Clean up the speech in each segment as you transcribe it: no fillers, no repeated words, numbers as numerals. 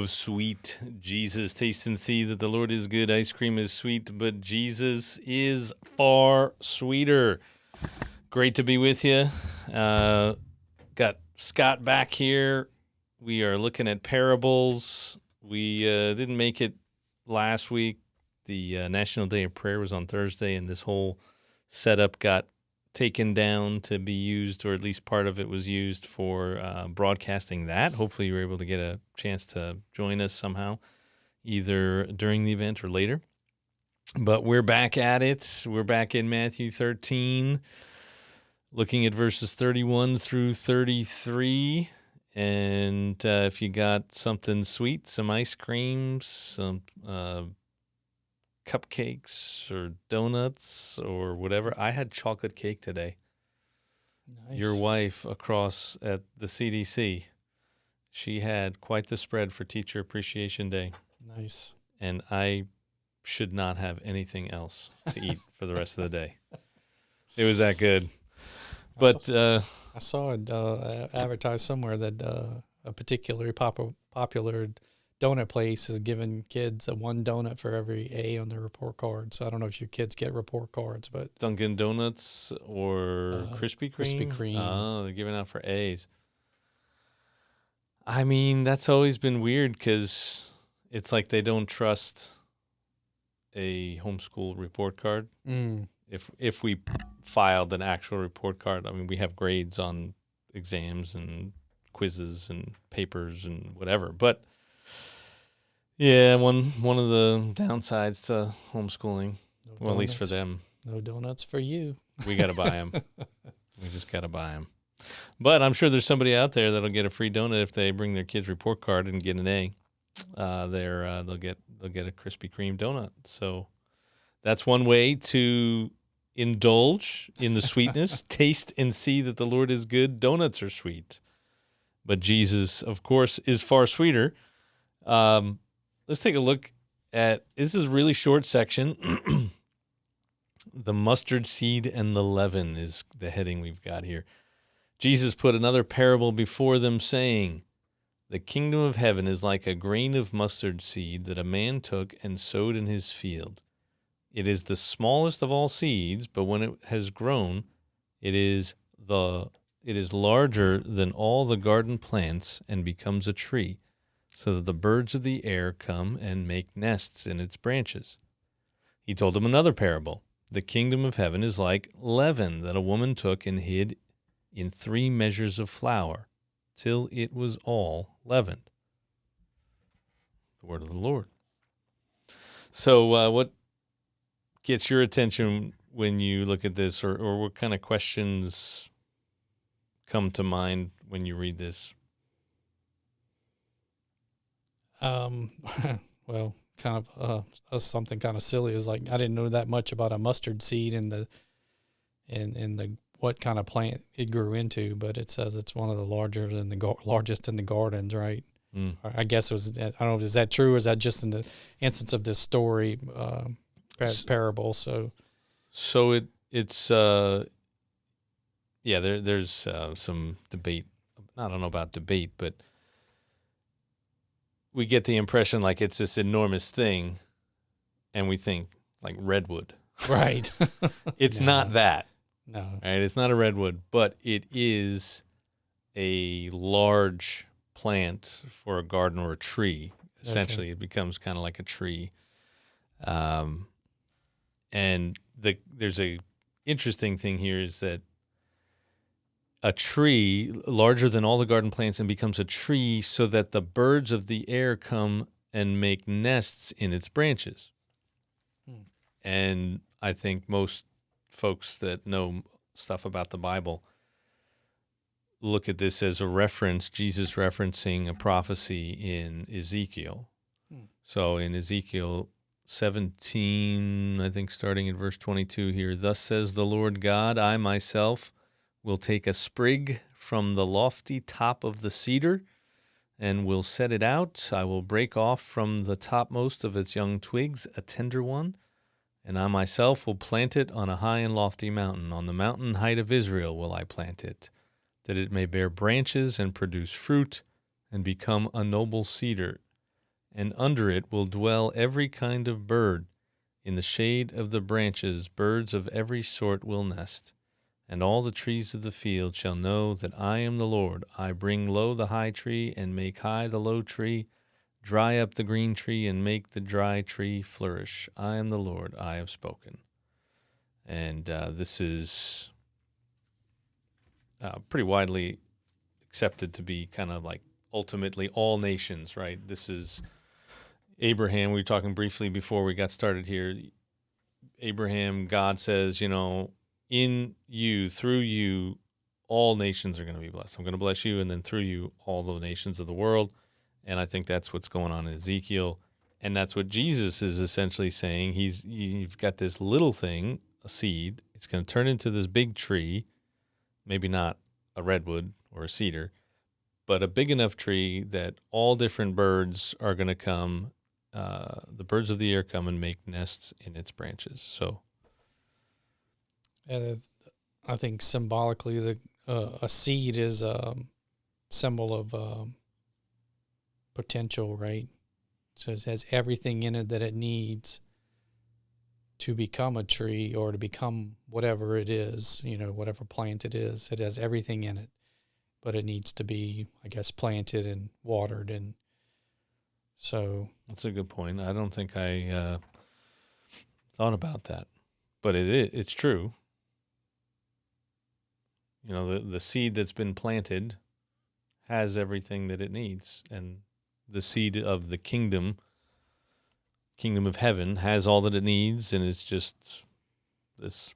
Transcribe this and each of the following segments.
Sweet Jesus, taste and see that the Lord is good. Ice cream is sweet, but Jesus is far sweeter. Great to be with you. Got Scott back here. We are looking at parables. We didn't make it last week. The National Day of Prayer was on Thursday, and this whole setup got taken down to be used, or at least part of it was used for broadcasting that. Hopefully you were able to get a chance to join us somehow, either during the event or later. But we're back at it. We're back in Matthew 13, looking at verses 31 through 33. And if you got something sweet, some ice cream, some cupcakes or donuts or whatever. I had chocolate cake today. Nice. Your wife across at the CDC, she had quite the spread for Teacher Appreciation Day. Nice. And I should not have anything else to eat for the rest of the day. It was that good. But I saw it advertised somewhere that a particularly popular donut place is giving kids one donut for every A on their report card. So I don't know if your kids get report cards, but Dunkin' Donuts or Krispy Kreme? Krispy Kreme. Oh, they're giving out for A's. I mean, that's always been weird because it's like they don't trust a homeschool report card. If we filed an actual report card, I mean, we have grades on exams and quizzes and papers and whatever, but yeah, one of the downsides to homeschooling, at least for them. No donuts for you. We got to buy them. We just got to buy them. But I'm sure there's somebody out there that'll get a free donut if they bring their kid's report card and get an A. They'll get a Krispy Kreme donut. So that's one way to indulge in the sweetness. Taste and see that the Lord is good. Donuts are sweet, but Jesus, of course, is far sweeter. Let's take a look at, this is a really short section. The mustard seed and the leaven is the heading we've got here. Jesus put another parable before them, saying, "The kingdom of heaven is like a grain of mustard seed that a man took and sowed in his field. It is the smallest of all seeds, but when it has grown, it is larger than all the garden plants and becomes a tree, so that the birds of the air come and make nests in its branches." He told them another parable. "The kingdom of heaven is like leaven that a woman took and hid in 3 measures of flour, till it was all leavened." The word of the Lord. So what gets your attention when you look at this, or what kind of questions come to mind when you read this? Well, kind of something kind of silly is like I didn't know that much about a mustard seed and the what kind of plant it grew into, but it says it's one of the largest in the gardens, right? I guess it was. I don't know. Is that true? Or is that just in the instance of this story parable? So it's There's some debate. I don't know about debate, but we get the impression like it's this enormous thing, and we think like redwood. Right. It's not that. No. Right? It's not a redwood, but it is a large plant for a garden or a tree. Essentially, okay. It becomes kind of like a tree. And there's a interesting thing here is that a tree larger than all the garden plants and becomes a tree so that the birds of the air come and make nests in its branches. And I think most folks that know stuff about the Bible look at this as a reference, Jesus referencing a prophecy in Ezekiel. So in Ezekiel 17, I think starting in verse 22 here, "Thus says the Lord God, I myself will take a sprig from the lofty top of the cedar and will set it out. I will break off from the topmost of its young twigs a tender one, and I myself will plant it on a high and lofty mountain. On the mountain height of Israel will I plant it, that it may bear branches and produce fruit and become a noble cedar. and under it will dwell every kind of bird. In the shade of the branches, birds of every sort will nest. And all the trees of the field shall know that I am the Lord. I bring low the high tree and make high the low tree, dry up the green tree and make the dry tree flourish. I am the Lord, I have spoken. And this is pretty widely accepted to be kind of like ultimately all nations, right? This is Abraham. We were talking briefly before we got started here. Abraham, God says, in you, through you, all nations are going to be blessed. I'm going to bless you, and then through you, all the nations of the world. And I think that's what's going on in Ezekiel. And that's what Jesus is essentially saying. You've got this little thing, a seed. It's going to turn into this big tree, maybe not a redwood or a cedar, but a big enough tree that all different birds are going to come. The birds of the air come and make nests in its branches. So, I think symbolically, a seed is a symbol of potential, right? So it has everything in it that it needs to become a tree or to become whatever it is, whatever plant it is. It has everything in it, but it needs to be, I guess, planted and watered. And so that's a good point. I don't think I thought about that, but it's true. The seed that's been planted has everything that it needs, and the seed of the kingdom of heaven has all that it needs, and it's just this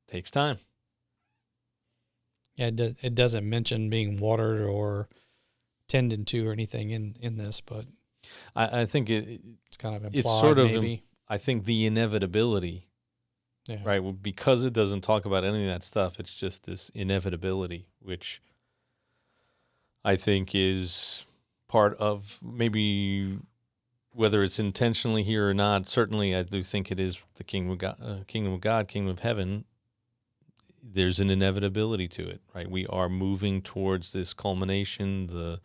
takes time. Yeah, it doesn't mention being watered or tended to or anything in this, but I think it's kind of implied, it's sort of maybe. I think the inevitability. Yeah. Right. Well, because it doesn't talk about any of that stuff, it's just this inevitability, which I think is part of maybe whether it's intentionally here or not. Certainly, I do think it is the kingdom of God, kingdom of heaven. There's an inevitability to it, right? We are moving towards this culmination, the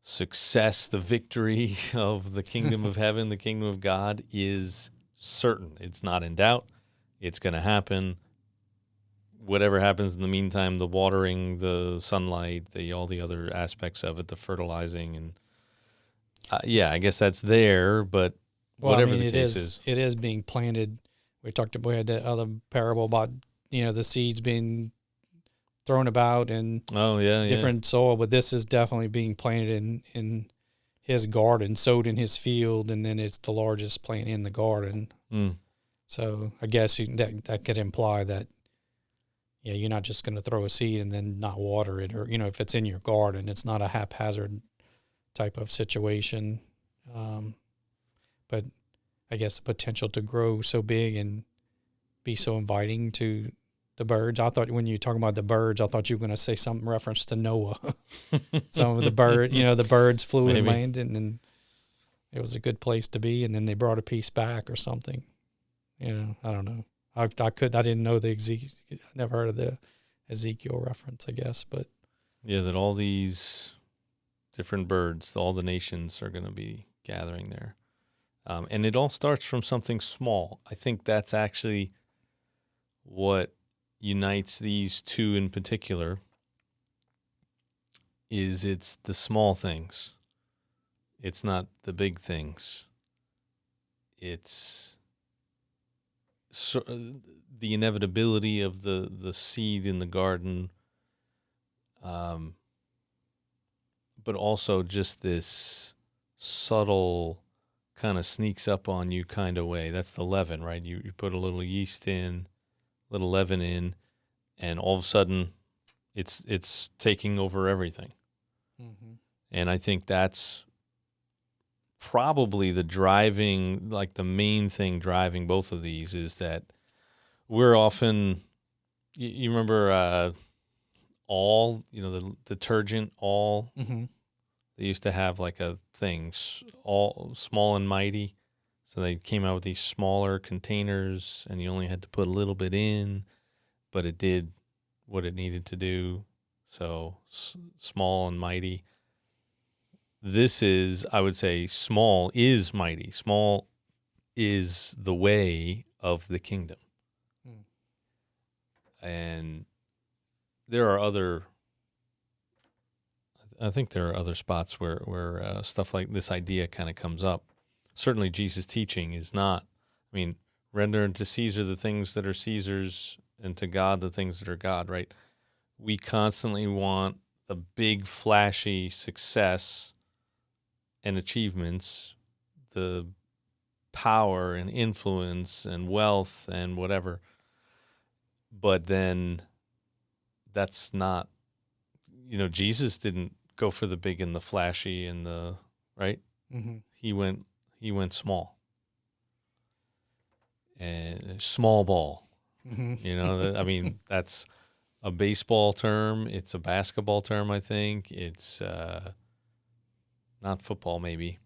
success, the victory of the kingdom of heaven, the kingdom of God is certain. It's not in doubt. It's going to happen. Whatever happens in the meantime, the watering, the sunlight, all the other aspects of it, the fertilizing, and I guess that's there. But whatever the case is, it is being planted. We had that other parable about the seeds being thrown about and different soil, but this is definitely being planted in his garden, sowed in his field, and then it's the largest plant in the garden. So I guess that could imply that, you're not just going to throw a seed and then not water it, or, if it's in your garden, it's not a haphazard type of situation. But I guess the potential to grow so big and be so inviting to the birds. I thought when you were talking about the birds, I thought you were going to say some reference to Noah. Some of the the birds flew and landed, and it was a good place to be. And then they brought a piece back or something. I don't know. I didn't know I never heard of the Ezekiel reference, I guess, but that all these different birds, all the nations are going to be gathering there. And it all starts from something small. I think that's actually what unites these two in particular is it's the small things. It's not the big things. It's the inevitability of the seed in the garden, but also just this subtle kind of sneaks up on you kind of way. That's the leaven, right? You put a little yeast in, little leaven in, and all of a sudden it's taking over everything. Mm-hmm. And I think that's probably the main thing driving both of these is that we're often, you remember All, the detergent All? Mm-hmm. They used to have like a thing, All Small and Mighty. So they came out with these smaller containers and you only had to put a little bit in, but it did what it needed to do. So small and mighty. this is, I would say, small is mighty. Small is the way of the kingdom. And there are other, I think there are other spots where stuff like this idea kind of comes up. Certainly Jesus' teaching is not, I mean, render unto Caesar the things that are Caesar's and to God the things that are God, right? We constantly want the big, flashy success and achievements, the power and influence and wealth and whatever. But then that's not, Jesus didn't go for the big and the flashy and the, right? Mm-hmm. He went small. And small ball. Mm-hmm. I mean, that's a baseball term. It's a basketball term, I think. It's not football, maybe.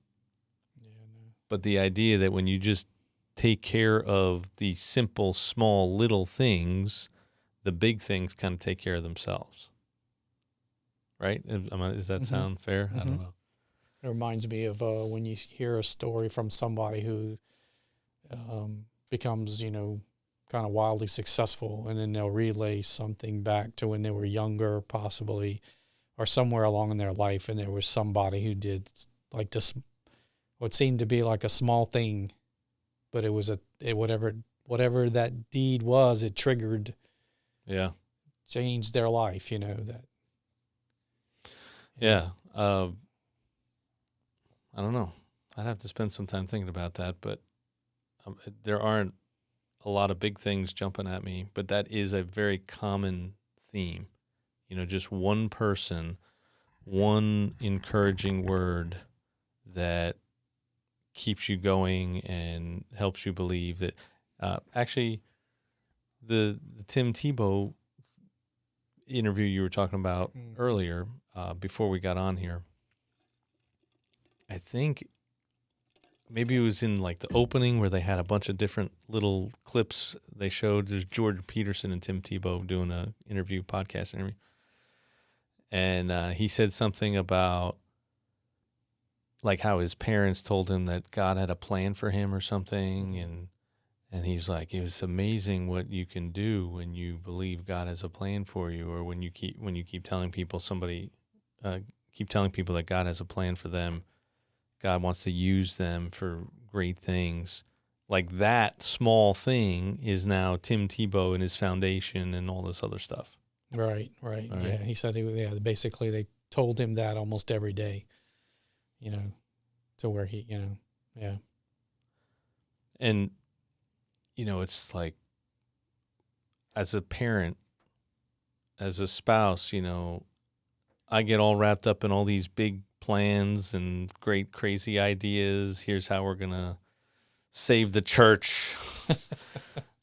Yeah, no. But the idea that when you just take care of the simple, small, little things, the big things kind of take care of themselves. Right? Does that sound fair? I don't know. It reminds me of when you hear a story from somebody who becomes, kind of wildly successful, and then they'll relay something back to when they were younger, possibly, or somewhere along in their life, and there was somebody who did like this, what seemed to be like a small thing, but it was whatever that deed was, it triggered, changed their life. That. Yeah. I don't know. I'd have to spend some time thinking about that, but there aren't a lot of big things jumping at me, but that is a very common theme. Just one person, one encouraging word that keeps you going and helps you believe that. Actually, the Tim Tebow interview you were talking about earlier, before we got on here, I think maybe it was in like the opening where they had a bunch of different little clips they showed. There's George Peterson and Tim Tebow doing a podcast interview. And he said something about like how his parents told him that God had a plan for him or something. And he's like, it's amazing what you can do when you believe God has a plan for you, or when you keep telling people that God has a plan for them. God wants to use them for great things. Like that small thing is now Tim Tebow and his foundation and all this other stuff. Right. Yeah, he said basically they told him that almost every day, to where he, yeah. And, it's like, as a parent, as a spouse, I get all wrapped up in all these big plans and great crazy ideas. Here's how we're gonna save the church,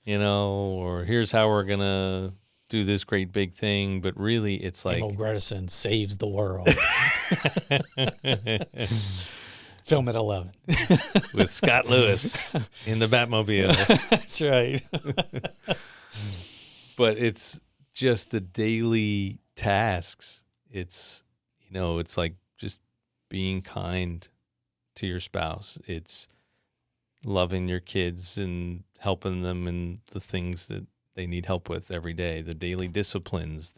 or here's how we're gonna do this great big thing. But really, it's like Emil Grederson saves the world. Film at 11 with Scott Lewis in the Batmobile. That's right. But it's just the daily tasks. It's it's like just being kind to your spouse. It's loving your kids and helping them in the things that they need help with every day, the daily disciplines,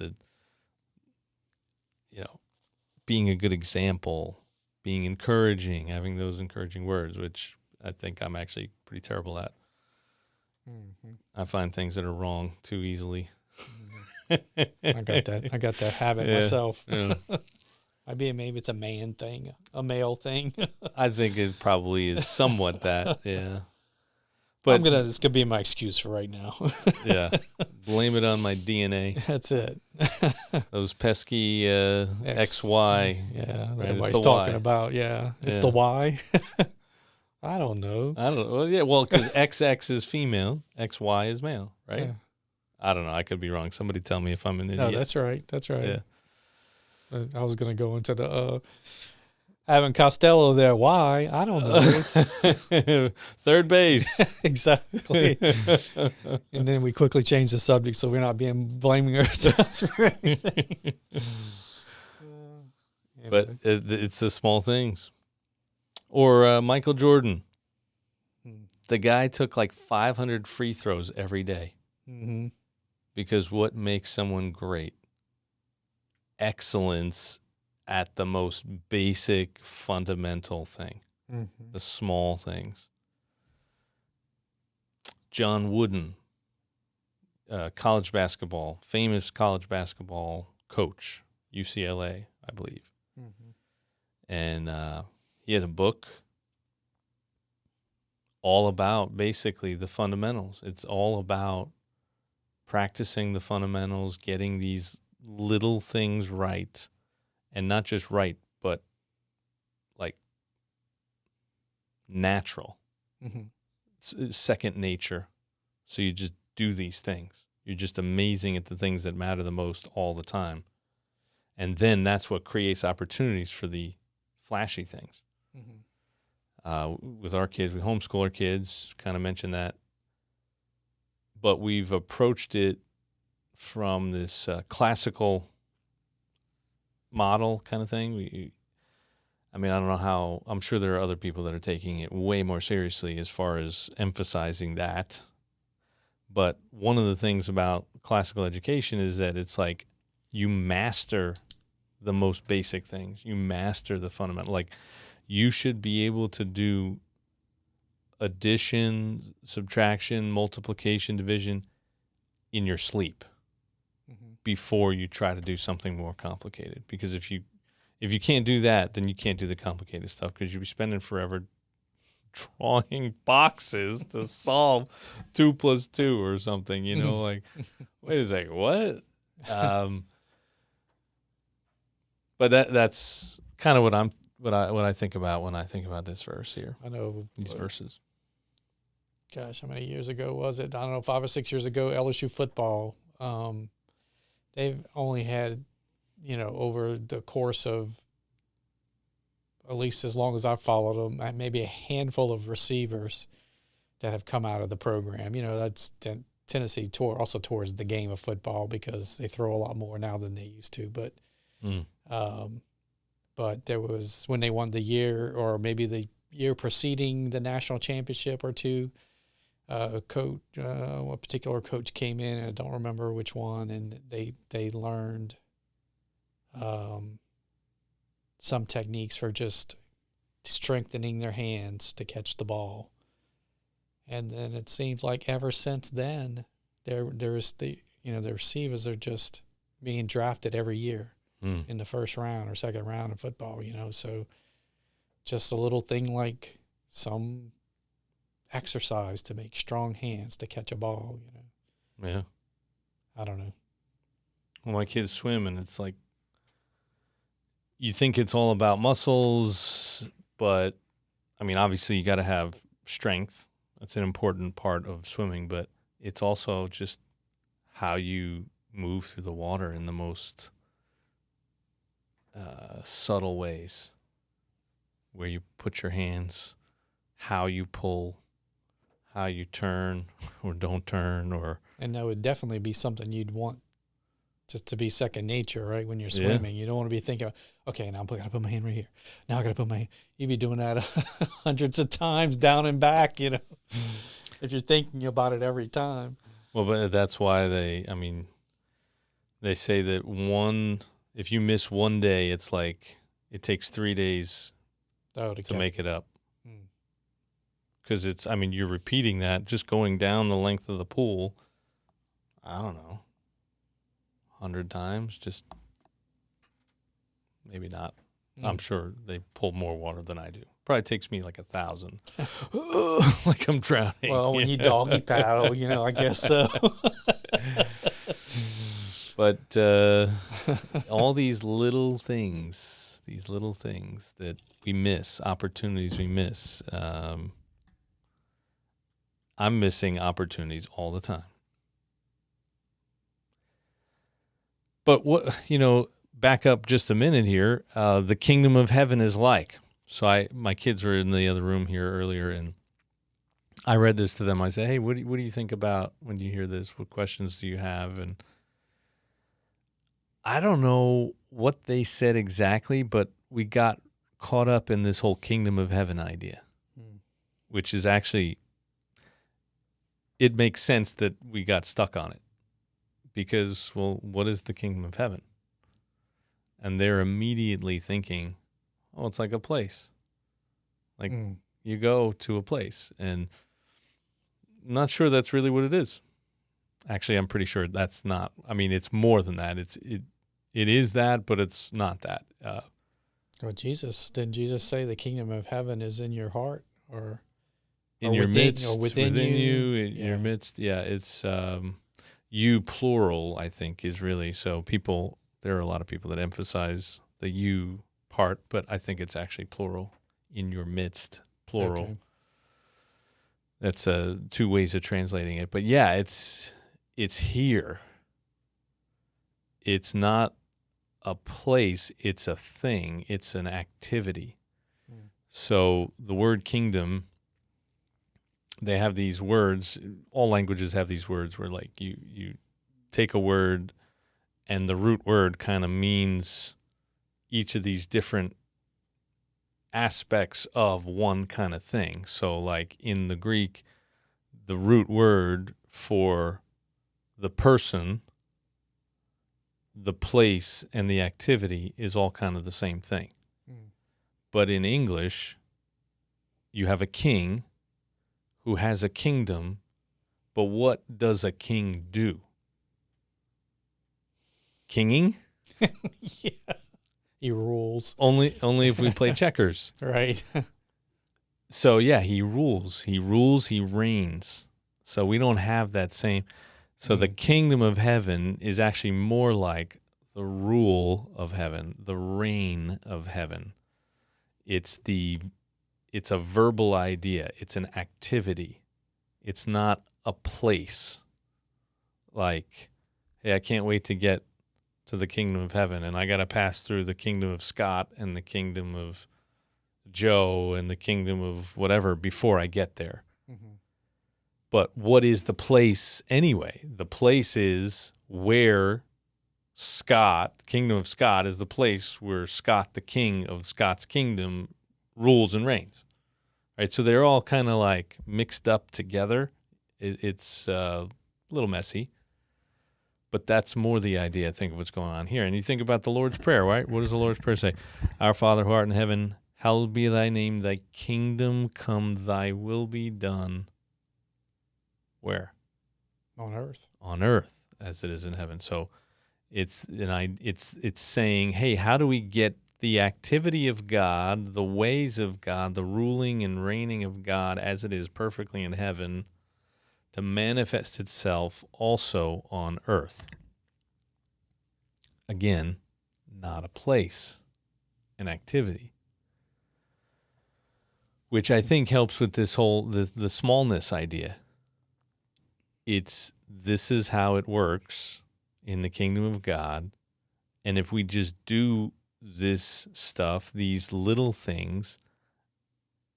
being a good example, being encouraging, having those encouraging words, which I think I'm actually pretty terrible at. Mm-hmm. I find things that are wrong too easily. I got that habit myself. Yeah. Maybe it's a male thing. I think it probably is somewhat that, yeah. But this could be my excuse for right now. Yeah. Blame it on my DNA. That's it. Those pesky XY. Yeah, right? everybody's talking about. Yeah. It's the Y. I don't know. Well, yeah, because XX is female, XY is male, right? Yeah. I don't know. I could be wrong. Somebody tell me if I'm an idiot. No, that's right. Yeah. I was going to go into the having Costello there. Why? I don't know. Third base. Exactly. And then we quickly changed the subject so we're not blaming ourselves for anything. But it's the small things. Or Michael Jordan. The guy took like 500 free throws every day. Mm-hmm. Because what makes someone great? Excellence at the most basic, fundamental thing. Mm-hmm. The small things. John Wooden, college basketball, famous college basketball coach, UCLA, I believe. Mm-hmm. And he has a book all about basically the fundamentals. It's all about practicing the fundamentals, getting these little things right, and not just right, but like natural. Mm-hmm. It's second nature. So you just do these things. You're just amazing at the things that matter the most all the time. And then that's what creates opportunities for the flashy things. Mm-hmm. With our kids, we homeschool our kids, kind of mentioned that. But we've approached it from this classical model kind of thing. I don't know how, I'm sure there are other people that are taking it way more seriously as far as emphasizing that. But one of the things about classical education is that it's like you master the most basic things. You master the fundamental. Like you should be able to do addition, subtraction, multiplication, division in your sleep before you try to do something more complicated. Because if you can't do that, then you can't do the complicated stuff because you'll be spending forever drawing boxes to solve 2 + 2 or something, like, wait a second, what? But that's kind of what I think about when I think about this verse here. I know these verses. Gosh, how many years ago was it? I don't know, 5 or 6 years ago, LSU football. They've only had, over the course of at least as long as I've followed them, maybe a handful of receivers that have come out of the program. That's Tennessee also towards the game of football because they throw a lot more now than they used to. But there was, when they won the year or maybe the year preceding the national championship or two, a particular coach came in, and I don't remember which one, and they learned some techniques for just strengthening their hands to catch the ball. And then it seems like ever since then, there's the receivers are just being drafted every year in the first round or second round of football. So just a little thing like some exercise to make strong hands to catch a ball. Yeah, I don't know. Well, my kids swim, and it's like you think it's all about muscles, but obviously you got to have strength. That's an important part of swimming, but it's also just how you move through the water in the most subtle ways, where you put your hands, how you pull, how you turn or don't turn, and that would definitely be something you'd want just to be second nature, right? When you're swimming, you don't want to be thinking, okay, now I got to put my hand right here. Now I got to put my hand. You'd be doing that hundreds of times down and back, if you're thinking about it every time. Well, but that's why they say that if you miss one day, it's like it takes 3 days to make it up. Because you're repeating that, just going down the length of the pool, I don't know, 100 times, just maybe not. I'm sure they pull more water than I do. Probably takes me like 1,000. Like I'm drowning. Well, when you doggy paddle, I guess so. But all these little things that we miss, opportunities we miss. I'm missing opportunities all the time. But back up just a minute here. The kingdom of heaven is like. So my kids were in the other room here earlier, and I read this to them. I said, hey, what do you think about when you hear this? What questions do you have? And I don't know what they said exactly, but we got caught up in this whole kingdom of heaven idea, which is actually, it makes sense that we got stuck on it because, well, what is the kingdom of heaven? And they're immediately thinking, oh, it's like a place. Like you go to a place, and I'm not sure that's really what it is. Actually, I'm pretty sure that's not. I mean, it's more than that. It is that, but it's not that. Well, didn't Jesus say the kingdom of heaven is in your heart, or in your midst, or within you, in your midst? Yeah, it's you plural. I think is really so. People, there are a lot of people that emphasize the you part, but I think it's actually plural. In your midst, plural. Okay. That's two ways of translating it, but yeah, it's here. It's not a place, it's a thing, it's an activity. So the word kingdom, they have these words, all languages have these words where like you take a word and the root word kind of means each of these different aspects of one kind of thing. So like in the Greek, the root word for the person, the place, and the activity is all kind of the same thing. But in English, you have a king who has a kingdom, but what does a king do? Kinging? Yeah. He rules. Only if we play checkers. Right. So yeah, he rules, he reigns. So we don't have that same. So the kingdom of heaven is actually more like the rule of heaven, the reign of heaven. It's a verbal idea. It's an activity. It's not a place. Like, hey, I can't wait to get to the kingdom of heaven, and I got to pass through the kingdom of Scott and the kingdom of Joe and the kingdom of whatever before I get there. But what is the place anyway? The place is where Scott, kingdom of Scott, is the place where Scott, the king of Scott's kingdom, rules and reigns. Right? So they're all kind of like mixed up together. It's a little messy. But that's more the idea, I think, of what's going on here. And you think about the Lord's Prayer, right? What does the Lord's Prayer say? Our Father who art in heaven, hallowed be thy name, thy kingdom come, thy will be done. Where? On earth. On earth, as it is in heaven. So it's saying, hey, how do we get the activity of God, the ways of God, the ruling and reigning of God as it is perfectly in heaven to manifest itself also on earth? Again, not a place, an activity. Which I think helps with this whole, the smallness idea. This is how it works in the kingdom of God. And if we just do this stuff, these little things,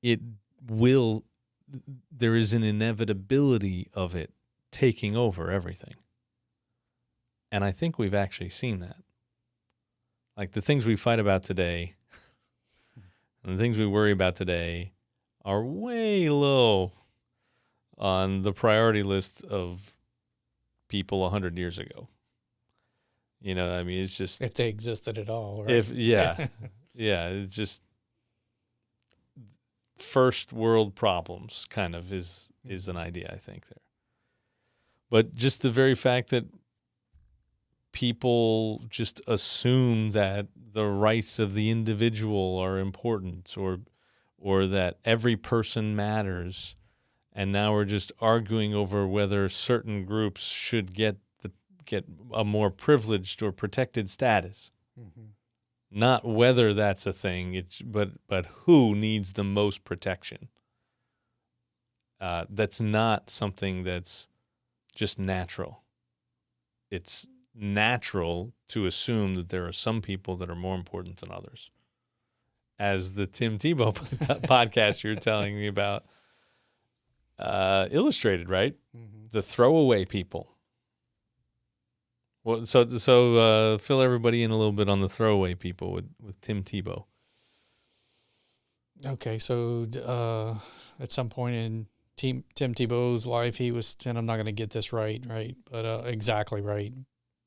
there is an inevitability of it taking over everything. And I think we've actually seen that. Like the things we fight about today and the things we worry about today are way low on the priority list of people 100 years ago. You know, I mean, it's just... If they existed at all, right? Yeah, it's just first world problems kind of is an idea, I think, there. But just the very fact that people just assume that the rights of the individual are important or that every person matters, and now we're just arguing over whether certain groups should get a more privileged or protected status. Not whether that's a thing, but who needs the most protection. That's not something that's just natural. It's natural to assume that there are some people that are more important than others. As the Tim Tebow podcast you're telling me about illustrated, right? The throwaway people. Well, fill everybody in a little bit on the throwaway people with Tim Tebow. Okay, so at some point in Tim Tebow's life, he was, and I'm not going to get this right, but exactly right.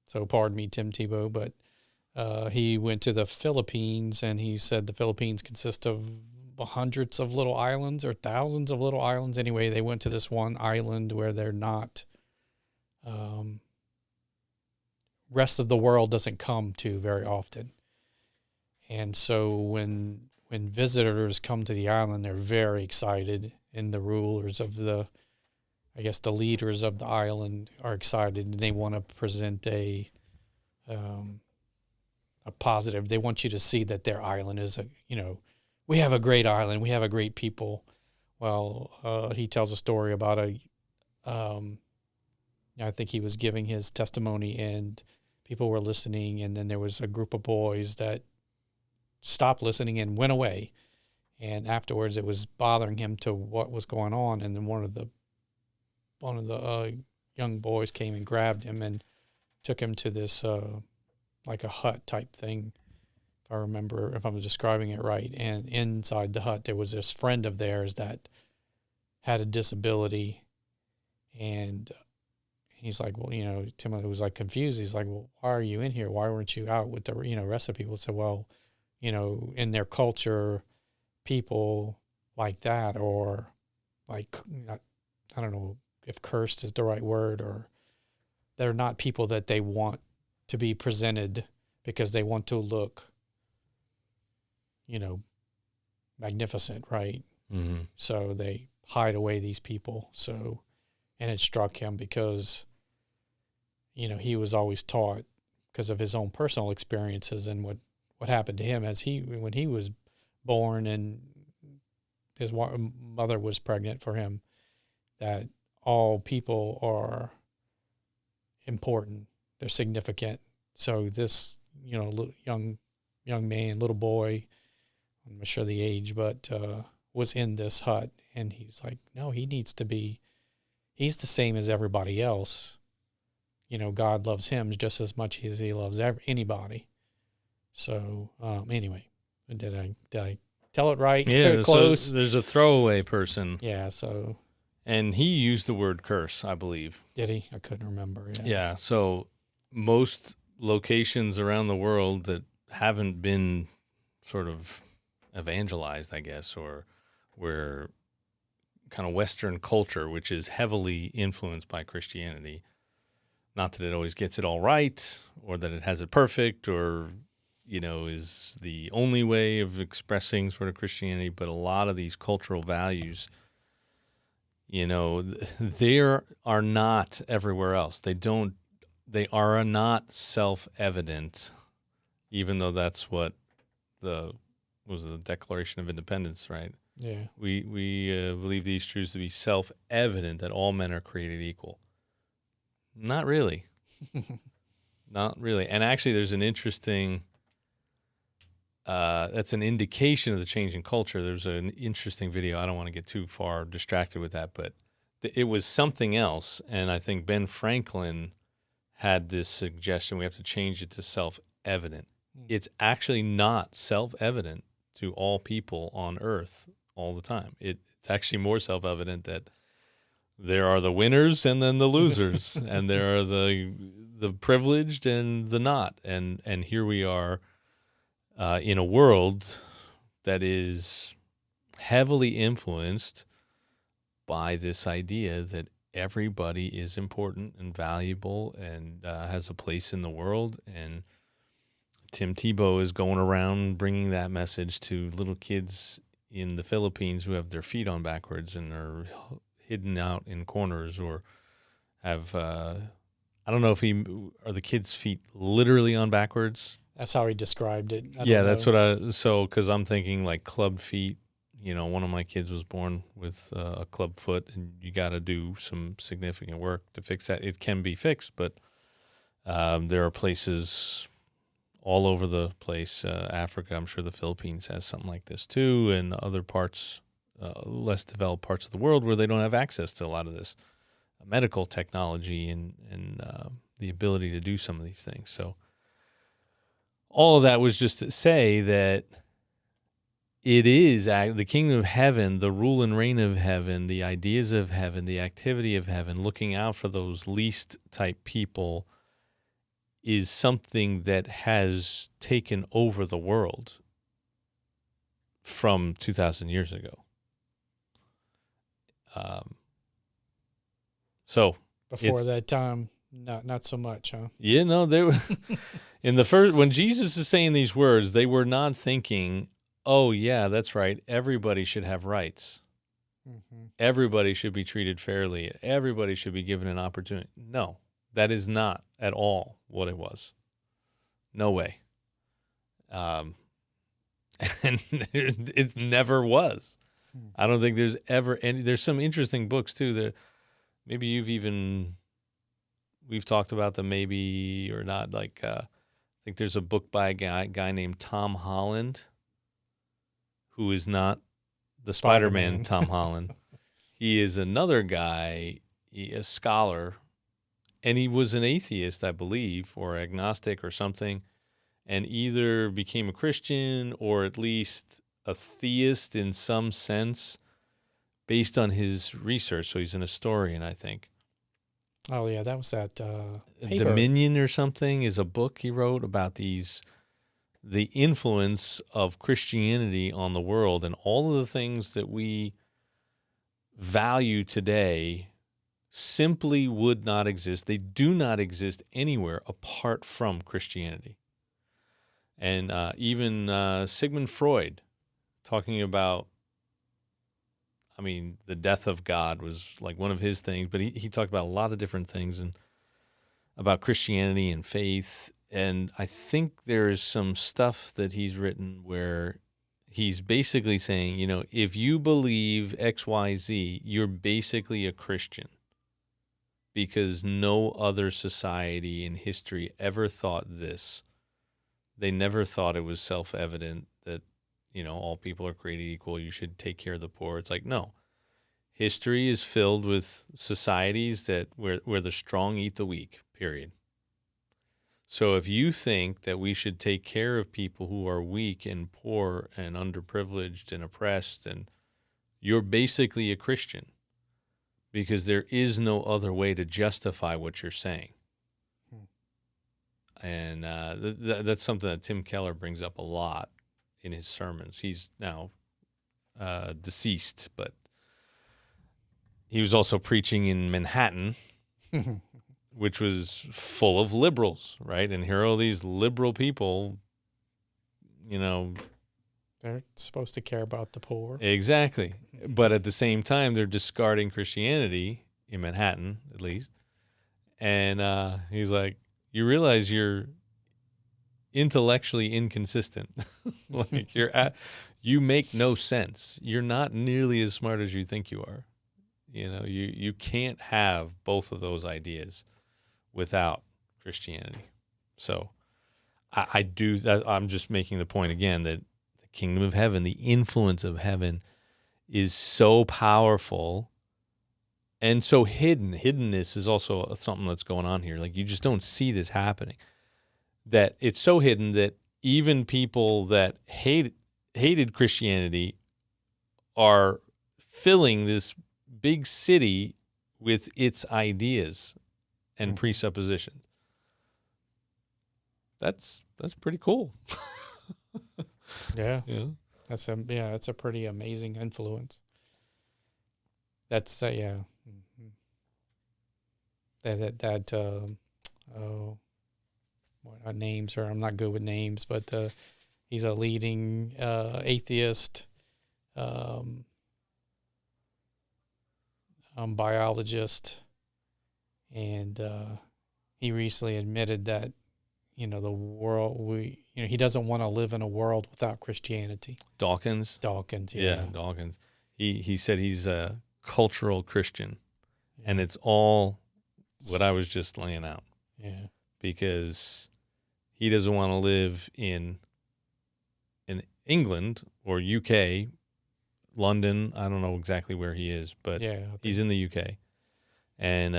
So pardon me, Tim Tebow, but he went to the Philippines, and he said the Philippines consists of hundreds of little islands or thousands of little islands. Anyway, they went to this one island where they're not, rest of the world doesn't come to very often. And so when visitors come to the island, they're very excited, and the rulers of the leaders of the island are excited, and they want to present a positive. They want you to see that their island is we have a great island, we have a great people. Well, he tells a story about I think he was giving his testimony, and people were listening, and then there was a group of boys that stopped listening and went away. And afterwards, it was bothering him to what was going on. And then one of the young boys came and grabbed him and took him to this like a hut type thing, if I'm describing it right. And inside the hut, there was this friend of theirs that had a disability, and he's like, well, Timothy was like confused. He's like, well, why are you in here? Why weren't you out with the rest of the people? So, well, in their culture, people like that, or like, I don't know if cursed is the right word, or they're not people that they want to be presented because they want to look, magnificent, right? Mm-hmm. So they hide away these people. So, and it struck him because, he was always taught, because of his own personal experiences and what happened to him when he was born and his mother was pregnant for him, that all people are important, they're significant. So this, young man, little boy, I'm not sure the age, but was in this hut, and he's like, no, he's the same as everybody else. God loves him just as much as he loves anybody. So anyway, did I tell it right? Yeah, close. So there's a throwaway person. Yeah. So. And he used the word curse, I believe. Did he? I couldn't remember. Yeah. So most locations around the world that haven't been sort of evangelized, I guess, or where kind of Western culture, which is heavily influenced by Christianity, not that it always gets it all right, or that it has it perfect, or is the only way of expressing sort of Christianity, but a lot of these cultural values, they are not everywhere else. They are not self-evident, even though that's what was the Declaration of Independence, right? Yeah. We believe these truths to be self-evident, that all men are created equal. Not really. Not really. And actually, there's an interesting... that's an indication of the change in culture. There's an interesting video. I don't want to get too far distracted with that, but it was something else. And I think Ben Franklin had this suggestion, we have to change it to self-evident. It's actually not self-evident to all people on earth all the time. It's actually more self-evident that there are the winners and then the losers, and there are the privileged and the not. And here we are, in a world that is heavily influenced by this idea that everybody is important and valuable and has a place in the world. And Tim Tebow is going around bringing that message to little kids in the Philippines who have their feet on backwards and are hidden out in corners, or have, I don't know if are the kids' feet literally on backwards? That's how he described it. That's what because I'm thinking like club feet. One of my kids was born with a club foot, and you got to do some significant work to fix that. It can be fixed, but there are places all over the place. Africa, I'm sure the Philippines has something like this too, and other parts, less developed parts of the world where they don't have access to a lot of this medical technology and the ability to do some of these things. So all of that was just to say that it is the kingdom of heaven, the rule and reign of heaven, the ideas of heaven, the activity of heaven, looking out for those least type people is something that has taken over the world from 2,000 years ago. So Before that time, not so much, huh? Yeah, no, they were in the first when Jesus is saying these words, they were not thinking, "Oh yeah, that's right. Everybody should have rights. Mm-hmm. Everybody should be treated fairly. Everybody should be given an opportunity." No, that is not at all what it was. No way. And it never was. I don't think there's ever any. There's some interesting books too that maybe we've talked about them maybe or not. Like I think there's a book by a guy named Tom Holland, who is not the Spider-Man Tom Holland. He is another guy, a scholar, and he was an atheist, I believe, or agnostic or something, and either became a Christian or at least a theist in some sense based on his research. So he's an historian, I think. Oh, yeah, that was that paper. Dominion or something is a book he wrote about the influence of Christianity on the world, and all of the things that we value today simply would not exist. They do not exist anywhere apart from Christianity. And even Sigmund Freud, talking about, I mean, the death of God was like one of his things, but he talked about a lot of different things and about Christianity and faith. And I think there's some stuff that he's written where he's basically saying, you know, if you believe X, Y, Z, you're basically a Christian, because no other society in history ever thought this. They never thought it was self-evident that, you know, all people are created equal. You should take care of the poor. It's like, no. History is filled with societies where the strong eat the weak, period. So if you think that we should take care of people who are weak and poor and underprivileged and oppressed, and you're basically a Christian, because there is no other way to justify what you're saying. And that's something that Tim Keller brings up a lot in his sermons. He's now deceased, but he was also preaching in Manhattan, which was full of liberals, right? And here are all these liberal people, you know. They're supposed to care about the poor. Exactly. But at the same time, they're discarding Christianity, in Manhattan at least. And he's like, you realize you're intellectually inconsistent. Like you make no sense. You're not nearly as smart as you think you are. You know, you can't have both of those ideas without Christianity. So I'm just making the point again that the kingdom of heaven, the influence of heaven, is so powerful and so hidden. Hiddenness is also something that's going on here. Like, you just don't see this happening. That it's so hidden that even people that hated Christianity are filling this big city with its ideas and presuppositions. That's pretty cool. Yeah. Yeah. That's a pretty amazing influence. That's yeah. What names are, I'm not good with names, but he's a leading atheist biologist, and he recently admitted that, you know, the world he doesn't want to live in a world without Christianity. Dawkins, yeah. Dawkins. He said he's a cultural Christian, and it's all what I was just laying out. Yeah, because he doesn't want to live in England or UK, London. I don't know exactly where he is, but he's in the UK, and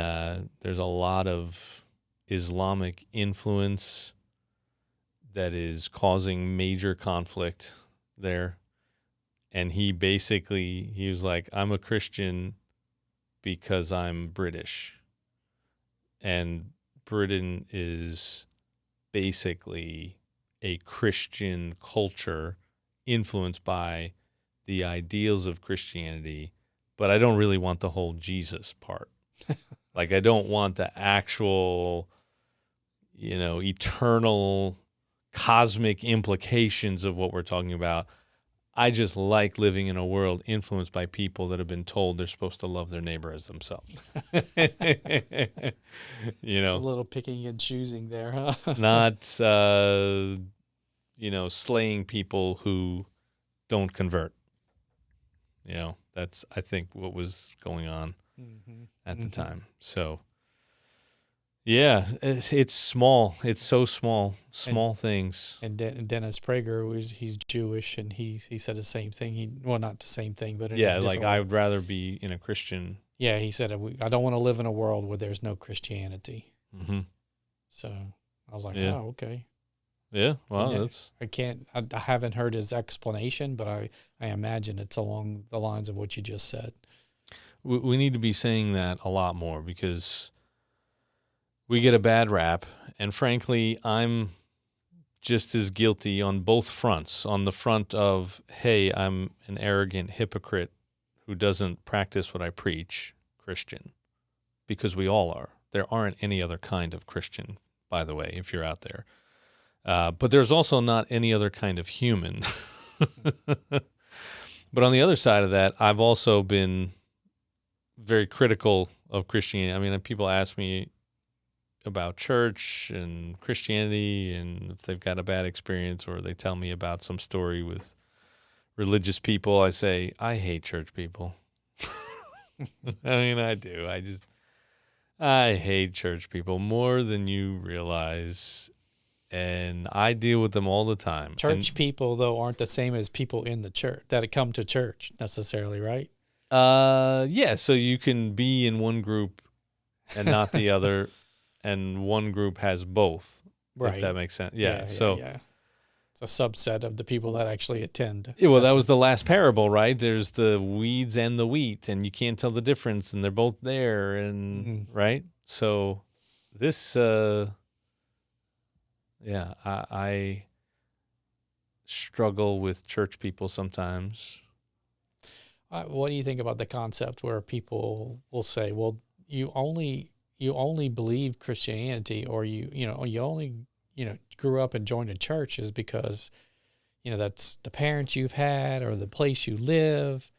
there's a lot of Islamic influence that is causing major conflict there. And he was like, I'm a Christian because I'm British. And Britain is basically a Christian culture influenced by the ideals of Christianity, but I don't really want the whole Jesus part. Like, I don't want the actual, eternal cosmic implications of what we're talking about. I just like living in a world influenced by people that have been told they're supposed to love their neighbor as themselves. It's a little picking and choosing there, huh? Not, slaying people who don't convert. That's, I think, what was going on at the time. So, yeah, it's small. It's so small things. And Dennis Prager he's Jewish, and he said the same thing. Not the same thing, but in a like different I way. would rather be in a Christian. Yeah, he said, I don't want to live in a world where there's no Christianity. Mm-hmm. So I was like, Yeah. oh, okay. Yeah, well, And that's. I haven't heard his explanation, but I imagine it's along the lines of what you just said. We need to be saying that a lot more because we get a bad rap, and frankly, I'm just as guilty on both fronts. On the front of, hey, I'm an arrogant hypocrite who doesn't practice what I preach, Christian, because we all are. There aren't any other kind of Christian, by the way, if you're out there. But there's also not any other kind of human. But on the other side of that, I've also been very critical of Christianity. I mean, people ask me about church and Christianity and if they've got a bad experience, or they tell me about some story with religious people. I say, I hate church people. I mean, I do. I hate church people more than you realize. And I deal with them all the time. Church people, though, aren't the same as people in the church that come to church necessarily, right? Yeah. So you can be in one group and not the other, and one group has both. Right. If that makes sense. Yeah. It's a subset of the people that actually attend. Yeah, well, that was the last parable, right? There's the weeds and the wheat, and you can't tell the difference, and they're both there, and right. So this. Yeah, I struggle with church people sometimes. What do you think about the concept where people will say, "Well, you only believe Christianity, or you only grew up and joined a church is because that's the parents you've had or the place you live,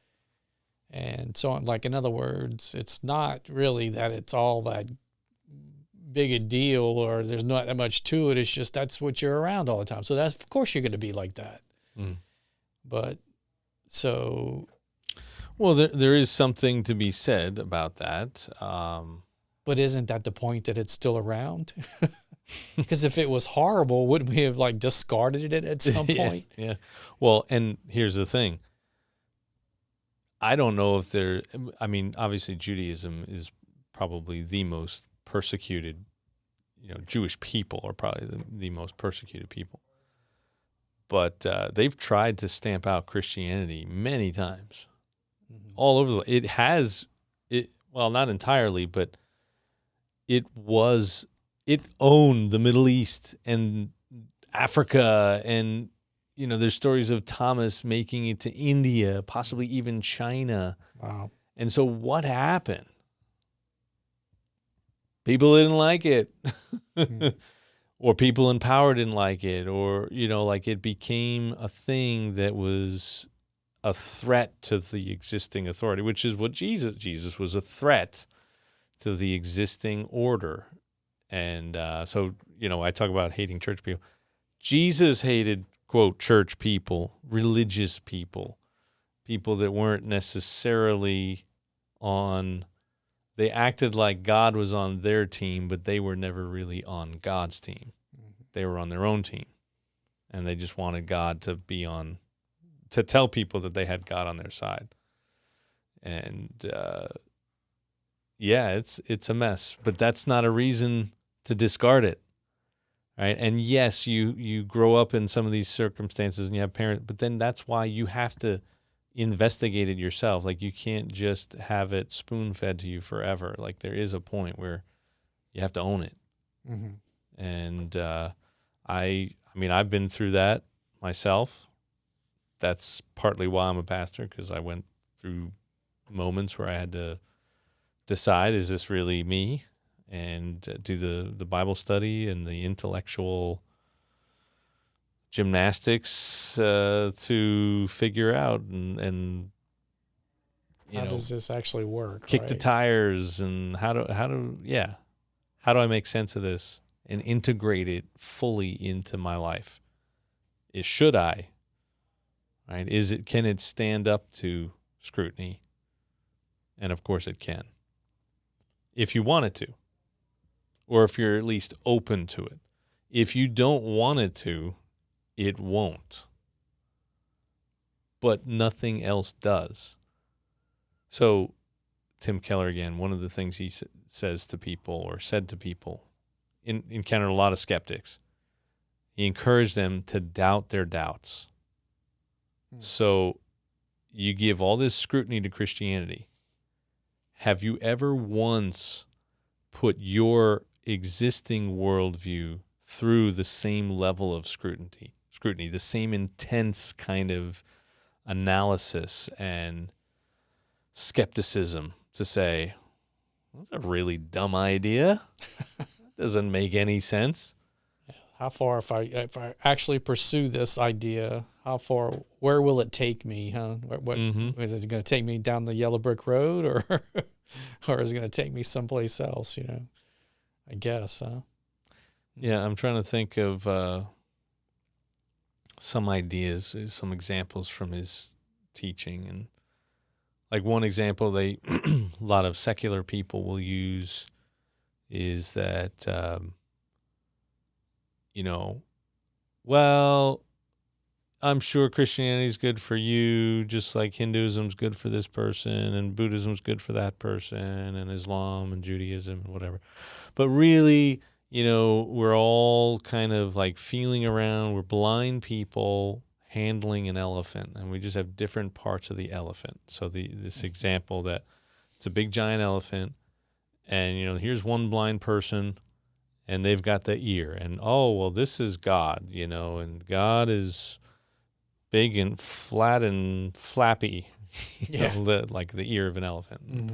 and so on." Like, in other words, it's not really that it's all that big a deal, or there's not that much to it. It's just that's what you're around all the time. So that's, of course, you're going to be like that. But so, well, there is something to be said about that. But isn't that the point, that it's still around? Because if it was horrible, wouldn't we have discarded it at some point? Yeah. Well, and here's the thing. I don't know if obviously Judaism is probably the most persecuted, Jewish people are probably the most persecuted people. But they've tried to stamp out Christianity many times, all over the world. Well, not entirely, but it owned the Middle East and Africa, and there's stories of Thomas making it to India, possibly even China. Wow. And so what happened? People didn't like it. Or people in power didn't like it, or it became a thing that was a threat to the existing authority, which is what Jesus was, a threat to the existing order. And so I talk about hating church people. Jesus hated, quote, church people, religious people that weren't necessarily on. They acted like God was on their team, but they were never really on God's team. They were on their own team, and they just wanted God to tell people that they had God on their side. And it's a mess, but that's not a reason to discard it, right? And yes, you grow up in some of these circumstances and you have parents, but then that's why you have to investigate it yourself. Like, you can't just have it spoon-fed to you forever. Like, there is a point where you have to own it. Mm-hmm. And I mean, I've been through that myself. That's partly why I'm a pastor, because I went through moments where I had to decide, is this really me? And do the Bible study and the intellectual gymnastics to figure out and how does this actually work? kick the tires, and how do I make sense of this and integrate it fully into my life? Should I? Right? Can it stand up to scrutiny? And of course it can, if you want it to, or if you're at least open to it. If you don't want it to, it won't. But nothing else does. So, Tim Keller again, one of the things he says to people, or said to people, encountered a lot of skeptics. He encouraged them to doubt their doubts. So you give all this scrutiny to Christianity. Have you ever once put your existing worldview through the same level of scrutiny, the same intense kind of analysis and skepticism to say, that's a really dumb idea. Doesn't make any sense. How far, if I actually pursue this idea, where will it take me? Huh? What is it going to take me down the yellow brick road, or is it going to take me someplace else? I guess. Huh? Yeah, I'm trying to think of some ideas, some examples from his teaching, and like one example a lot of secular people will use is that well, I'm sure Christianity is good for you, just like Hinduism's good for this person, and Buddhism's good for that person, and Islam and Judaism and whatever. But really, we're all kind of like feeling around. We're blind people handling an elephant, and we just have different parts of the elephant. So this example that it's a big giant elephant, and here's one blind person, and they've got the ear, and this is God, and God is big and flat and flappy, like the ear of an elephant.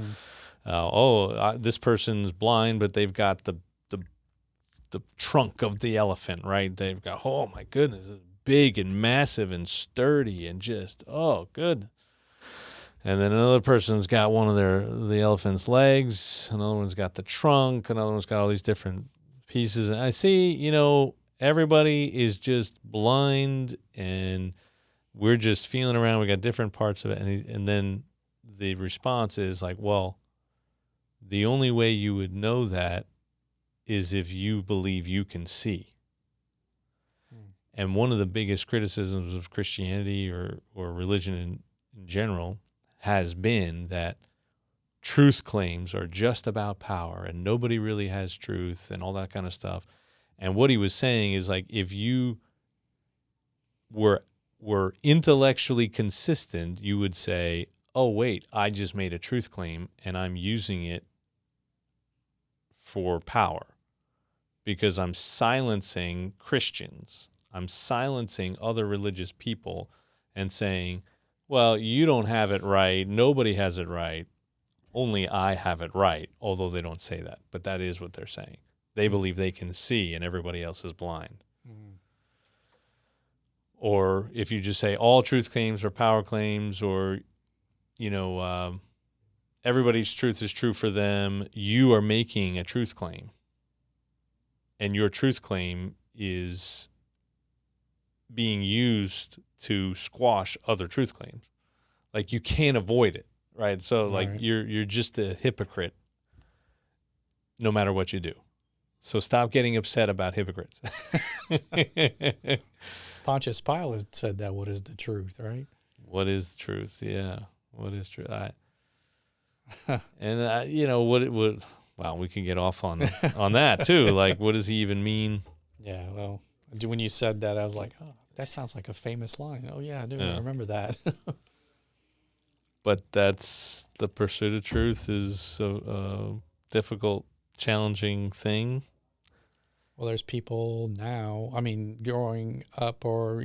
Mm-hmm. This person's blind, but they've got the trunk of the elephant, right? They've got, oh my goodness, it's big and massive and sturdy and just, good. And then another person's got one of the elephant's legs, another one's got the trunk, another one's got all these different pieces. And I see, everybody is just blind, and we're just feeling around. We got different parts of it. And then the response is like, well, the only way you would know that is if you believe you can see. And one of the biggest criticisms of Christianity or religion in general has been that truth claims are just about power, and nobody really has truth and all that kind of stuff. And what he was saying is, like, if you were intellectually consistent, you would say, oh, wait, I just made a truth claim and I'm using it for power because I'm silencing Christians. I'm silencing other religious people and saying, well, you don't have it right. Nobody has it right. Only I have it right, although they don't say that. But that is what they're saying. They believe they can see and everybody else is blind. Or if you just say all truth claims are power claims, or, everybody's truth is true for them, you are making a truth claim. And your truth claim is being used to squash other truth claims. Like, you can't avoid it, right? So, like, you're just a hypocrite no matter what you do. So stop getting upset about hypocrites. Pontius Pilate said that, what is the truth, right? What is the truth? Yeah. What is truth? And what Wow, we can get off on that too. Like, what does he even mean? Yeah, well, when you said that, I was like, oh, that sounds like a famous line. Oh, yeah, I do. Yeah. I remember that. But that's the pursuit of truth is a difficult, challenging thing. Well, there's people now, I mean, growing up or,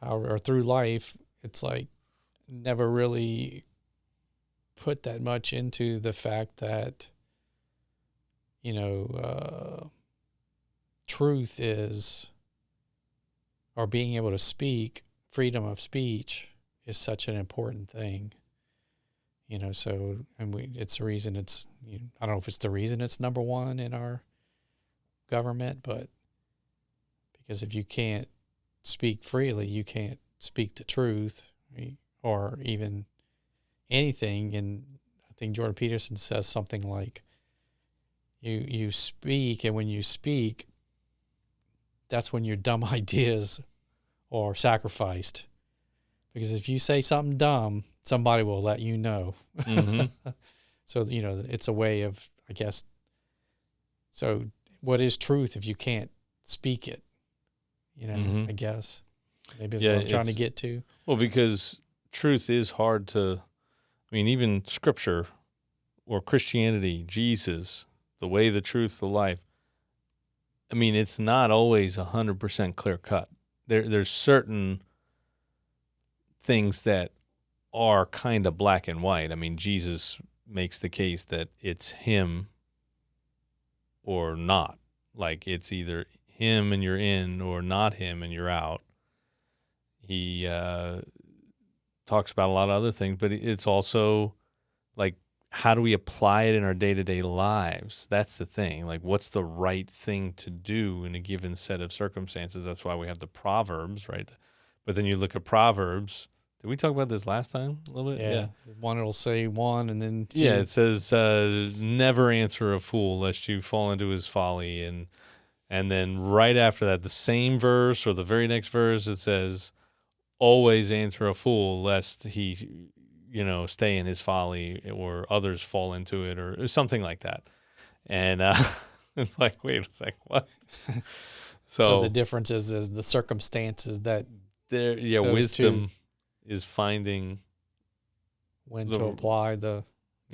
however, or through life, it's like never really put that much into the fact that, truth is, or being able to speak, freedom of speech is such an important thing. So, and it's the reason I don't know if it's the reason it's number one in our government, but because if you can't speak freely, you can't speak the truth, right? Or even anything. And I think Jordan Peterson says something like, you speak, and when you speak, that's when your dumb ideas are sacrificed. Because if you say something dumb, somebody will let you know. Mm-hmm. So, it's a way of, I guess. So what is truth if you can't speak it? Mm-hmm. I guess. Maybe that's Yeah, what I'm trying to get to. Well, because truth is hard to, even Scripture or Christianity, Jesus, the way, the truth, the life. It's not always 100% clear cut. There's certain things that are kind of black and white. Jesus makes the case that it's him or not. Like, it's either him and you're in or not him and you're out. He talks about a lot of other things, but it's also like, how do we apply it in our day-to-day lives? That's the thing. Like, what's the right thing to do in a given set of circumstances? That's why we have the Proverbs, right? But then you look at Proverbs. Did we talk about this last time a little bit? Yeah. One will say one, and then two. Yeah, it says, never answer a fool lest you fall into his folly. And then right after that, the same verse or the very next verse, it says, always answer a fool lest he, stay in his folly or others fall into it or something like that. And it's like, wait a sec, what? So the difference is the circumstances that wisdom is finding when to apply the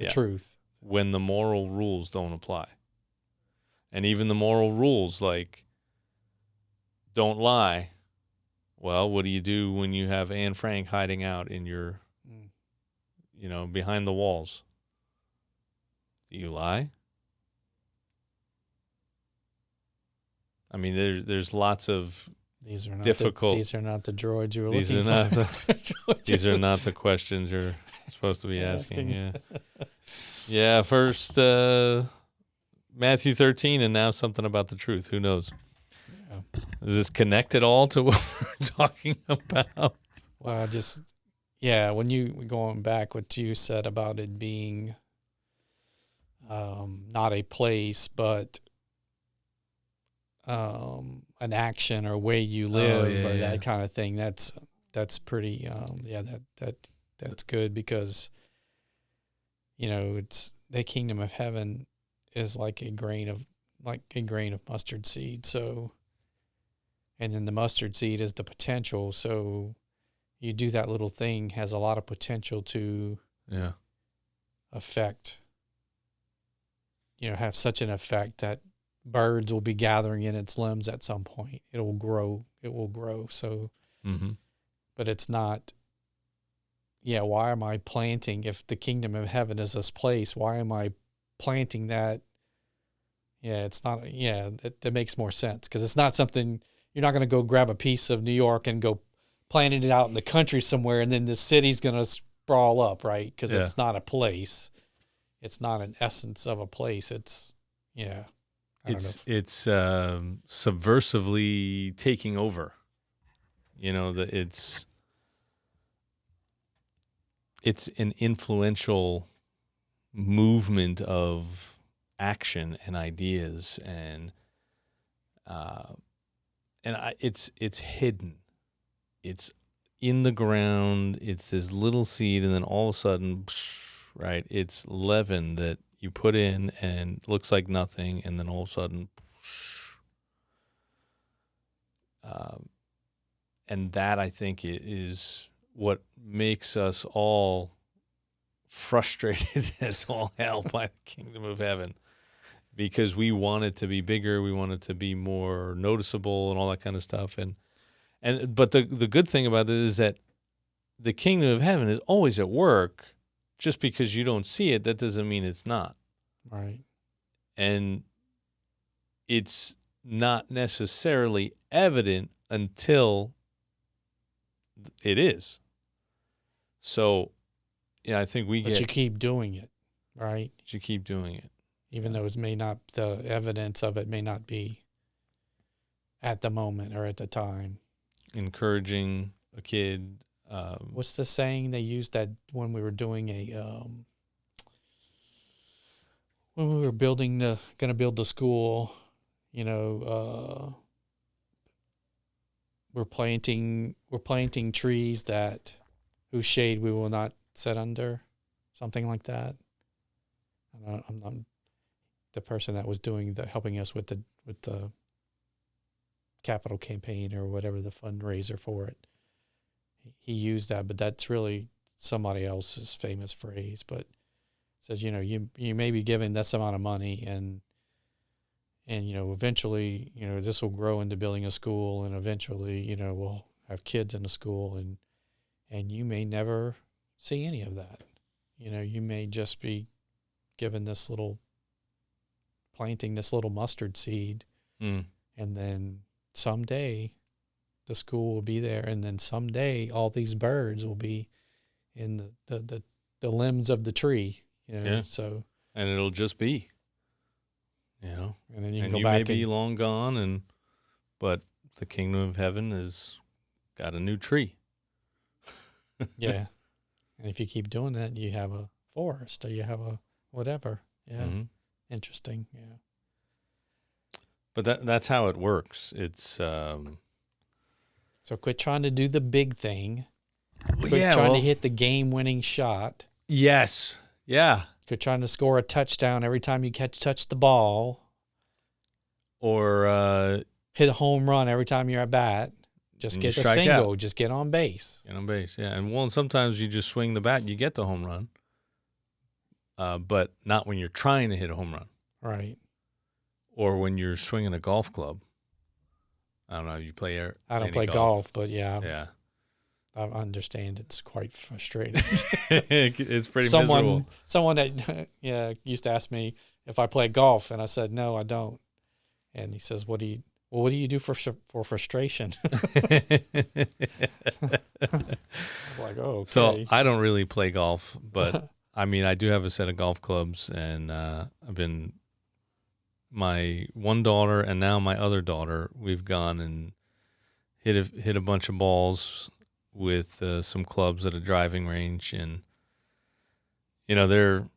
truth. When the moral rules don't apply. And even the moral rules, like, don't lie. Well, what do you do when you have Anne Frank hiding out in your, behind the walls? Do you lie? There's lots of difficult. These are not the droids you were These looking are for. not these are not the questions you're supposed to be asking. Yeah. Yeah. First, Matthew 13, and now something about the truth. Who knows? Yeah. Is this connect at all to what we're talking about? Well, when you going back what you said about it being not a place, but an action or way you live or that kind of thing. That's pretty. That's good because it's the kingdom of heaven is like a grain of mustard seed. So, and then the mustard seed is the potential. So, you do that little thing has a lot of potential to affect. Have such an effect that birds will be gathering in its limbs at some point. It will grow. So, but it's not. Yeah, why am I planting? If the kingdom of heaven is this place, why am I planting that? Yeah, it's not. Yeah, that makes more sense because it's not something you're not going to go grab a piece of New York and go planting it out in the country somewhere, and then the city's going to sprawl up, right? Because it's not a place. It's not an essence of a place. It's It's subversively taking over. It's an influential movement of action and ideas, and it's hidden. It's in the ground. It's this little seed, and then all of a sudden, right? It's leaven that you put in and looks like nothing, and then all of a sudden, and that I think is what makes us all frustrated as all hell by the kingdom of heaven, because we want it to be bigger, we want it to be more noticeable and all that kind of stuff. But the good thing about it is that the kingdom of heaven is always at work. Just because you don't see it, that doesn't mean it's not. Right. And it's not necessarily evident until it is. So, yeah, I think But you keep doing it, right? You keep doing it. Even though the evidence of it may not be at the moment or at the time. Encouraging a kid. What's the saying they used that when we were doing when we were going to build the school, we're planting trees whose shade we will not sit under, something like that. I'm not the person that was helping us with the capital campaign or whatever, the fundraiser for it. He used that, but that's really somebody else's famous phrase. But it says, you may be given this amount of money, and eventually, this will grow into building a school, and eventually, we'll have kids in the school, and you may never see any of that. You may just be given planting this little mustard seed, and then someday the school will be there, and then someday all these birds will be in the limbs of the tree, Yeah. So, and it'll just be, and then you can and go you back may be long gone, but the kingdom of heaven has got a new tree. Yeah. And if you keep doing that, you have a forest, or you have a whatever. Yeah. Mm-hmm. Interesting. Yeah. But that's how it works. It's so quit trying to do the big thing. Quit trying to hit the game-winning shot. Yes. Yeah. Quit trying to score a touchdown every time you touch the ball. Or hit a home run every time you're at bat. Just get a single. Out. Just get on base. Get on base, yeah. And sometimes you just swing the bat and you get the home run. But not when you're trying to hit a home run. Right. Or when you're swinging a golf club. I don't know if you play I don't play golf, but yeah. I understand it's quite frustrating. It's pretty miserable. Someone that used to ask me if I play golf, and I said, no, I don't. And he says, what do you do for frustration? I was like, oh, okay. So I don't really play golf, but I mean, I do have a set of golf clubs, and my one daughter and now my other daughter, we've gone and hit a bunch of balls with some clubs at a driving range, and they're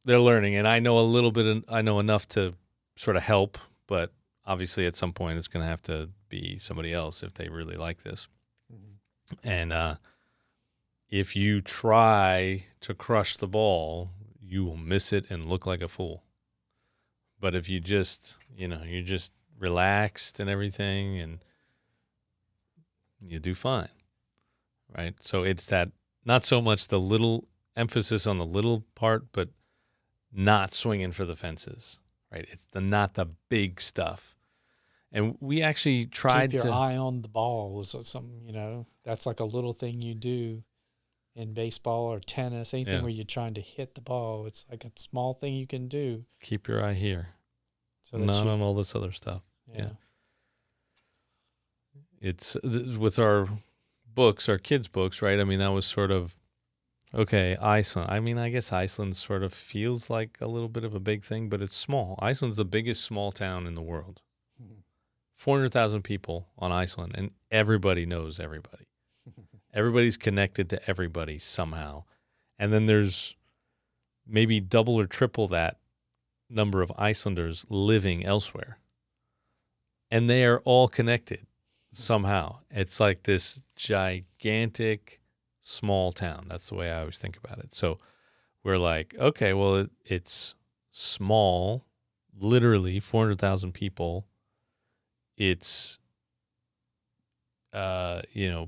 learning, and I know a little bit. I know enough to sort of help, but obviously at some point it's going to have to be somebody else if they really like this. Mm-hmm. And if you try to crush the ball, you will miss it and look like a fool. But if you just, you're just relaxed and everything, and you do fine, right? So it's that, not so much the little emphasis on the little part, but not swinging for the fences, right? It's not the big stuff. And we actually tried to keep your eye on the ball. Is something, that's like a little thing you do in baseball or tennis, anything where you're trying to hit the ball. It's like a small thing you can do. Keep your eye here. So not on all this other stuff. Yeah. It's with our books, our kids' books, right? I mean, that was sort of, okay, Iceland. I mean, I guess Iceland sort of feels like a little bit of a big thing, but it's small. Iceland's the biggest small town in the world. 400,000 people on Iceland, and everybody knows everybody. Everybody's connected to everybody somehow. And then there's maybe double or triple that number of Icelanders living elsewhere. And they are all connected somehow. It's like this gigantic small town. That's the way I always think about it. So we're like, okay, well, it's small, literally 400,000 people. It's,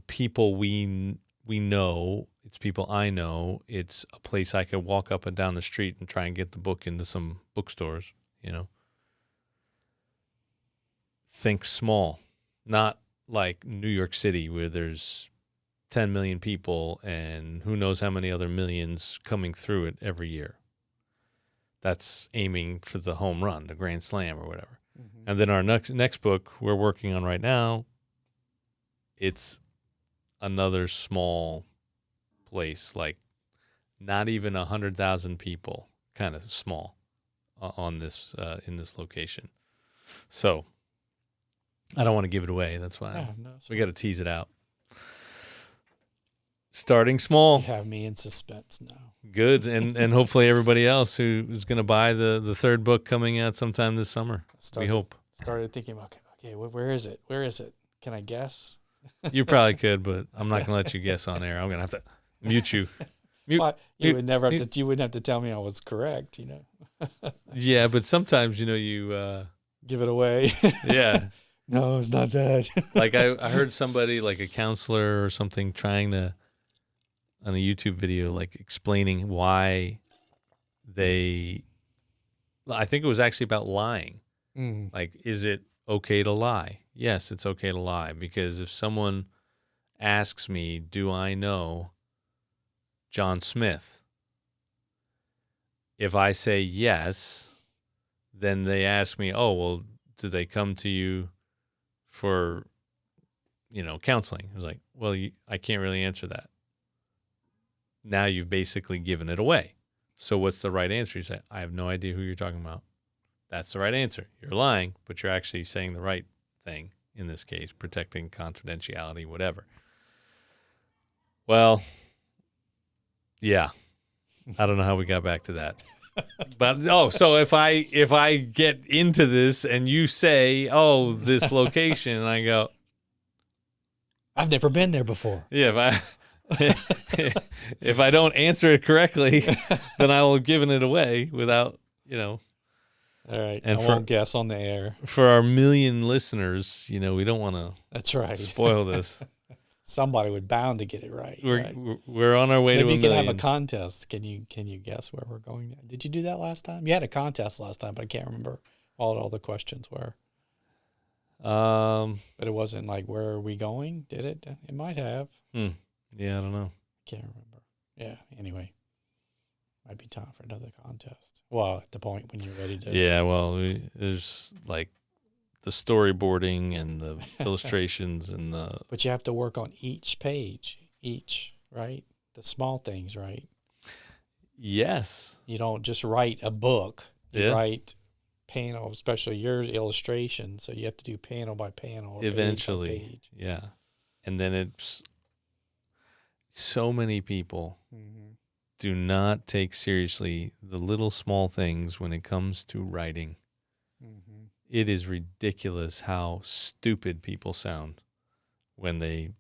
people we know. It's people I know. It's a place I could walk up and down the street and try and get the book into some bookstores, Think small, not like New York City where there's 10 million people and who knows how many other millions coming through it every year. That's aiming for the home run, the grand slam or whatever. Mm-hmm. And then our next book we're working on right now, it's another small place, like not even 100,000 people, kind of small on this in this location. So I don't want to give it away. That's why we got to tease it out. Starting small. You have me in suspense now. Good, and hopefully everybody else who's going to buy the third book coming out sometime this summer. We hope. Started thinking, okay, where is it? Where is it? Can I guess? You probably could, but I'm not going to let you guess on air. I'm going to have to mute you. You would never have to. You wouldn't have to tell me I was correct. Yeah, but sometimes you give it away. Yeah. No, it's not that. Like I heard somebody, like a counselor or something, trying to, on a YouTube video, like explaining why I think it was actually about lying. Mm. Like, is it okay to lie? Yes, it's okay to lie, because if someone asks me, do I know John Smith? If I say yes, then they ask me, oh, well, do they come to you for, counseling? I was like, well, I can't really answer that. Now you've basically given it away. So what's the right answer? You say, I have no idea who you're talking about. That's the right answer. You're lying, but you're actually saying the right thing in this case, protecting confidentiality, whatever. Well, yeah. I don't know how we got back to that. But so if I get into this and you say, oh, this location, and I go, I've never been there before. Yeah, if I don't answer it correctly, then I will have given it away without, All right, and I won't guess on the air. For our million listeners, we don't want to. That's right. Spoil this. Somebody would bound to get it right. We're on our way to a million. Maybe you can have a contest. Can you guess where we're going? Did you do that last time? You had a contest last time, but I can't remember what all the questions were. But it wasn't like, where are we going? Did it? It might have. Yeah, I don't know. Can't remember. Yeah. Anyway, might be time for another contest. Well, at the point when you're ready to. Yeah. Well, there's like the storyboarding and the illustrations and the. But you have to work on each page, right? The small things, right? Yes. You don't just write a book. You write panel, especially your illustration. So you have to do panel by panel. Eventually. Page by page. Yeah. And then it's so many people do not take seriously the little small things when it comes to writing. Mm-hmm. It is ridiculous how stupid people sound when they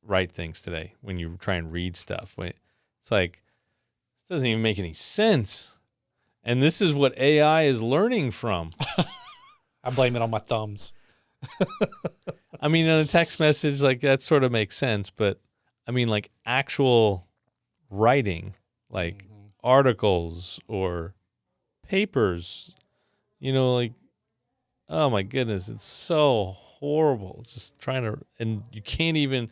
write things today, when you try and read stuff. It's like, this doesn't even make any sense. And this is what AI is learning from. I blame it on my thumbs. I mean, in a text message, like, that sort of makes sense. But, I mean, like, actual writing, like articles or papers, like, oh, my goodness, it's so horrible. Just trying to, and you can't even,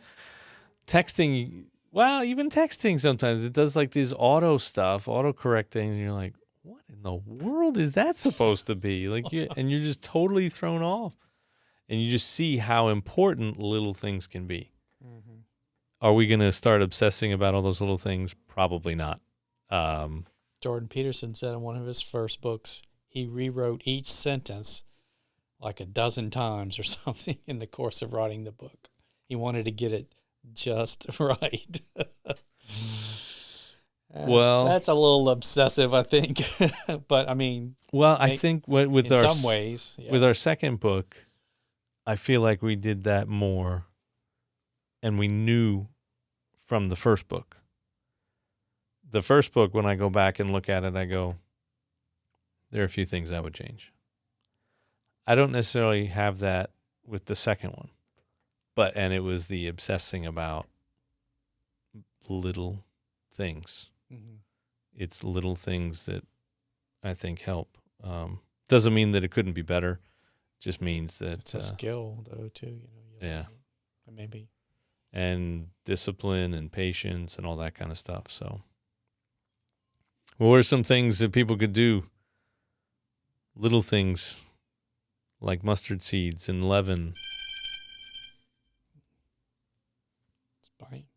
texting, well, even texting sometimes, it does, like, these autocorrect things, and you're like, what in the world is that supposed to be? Like, and you're just totally thrown off. And you just see how important little things can be. Mm-hmm. Are we going to start obsessing about all those little things? Probably not. Jordan Peterson said in one of his first books, he rewrote each sentence like a dozen times or something in the course of writing the book. He wanted to get it just right. That's a little obsessive, I think. But I mean, well, I think with our some ways, with our second book, I feel like we did that more, and we knew from the first book. The first book, when I go back and look at it, I go, there are a few things I would change. I don't necessarily have that with the second one, and it was the obsessing about little things. Mm-hmm. It's little things that I think help. Doesn't mean that it couldn't be better. Just means that It's a skill, though, too. Yeah. Maybe. And discipline and patience and all that kind of stuff. So, what are some things that people could do? Little things like mustard seeds and leaven.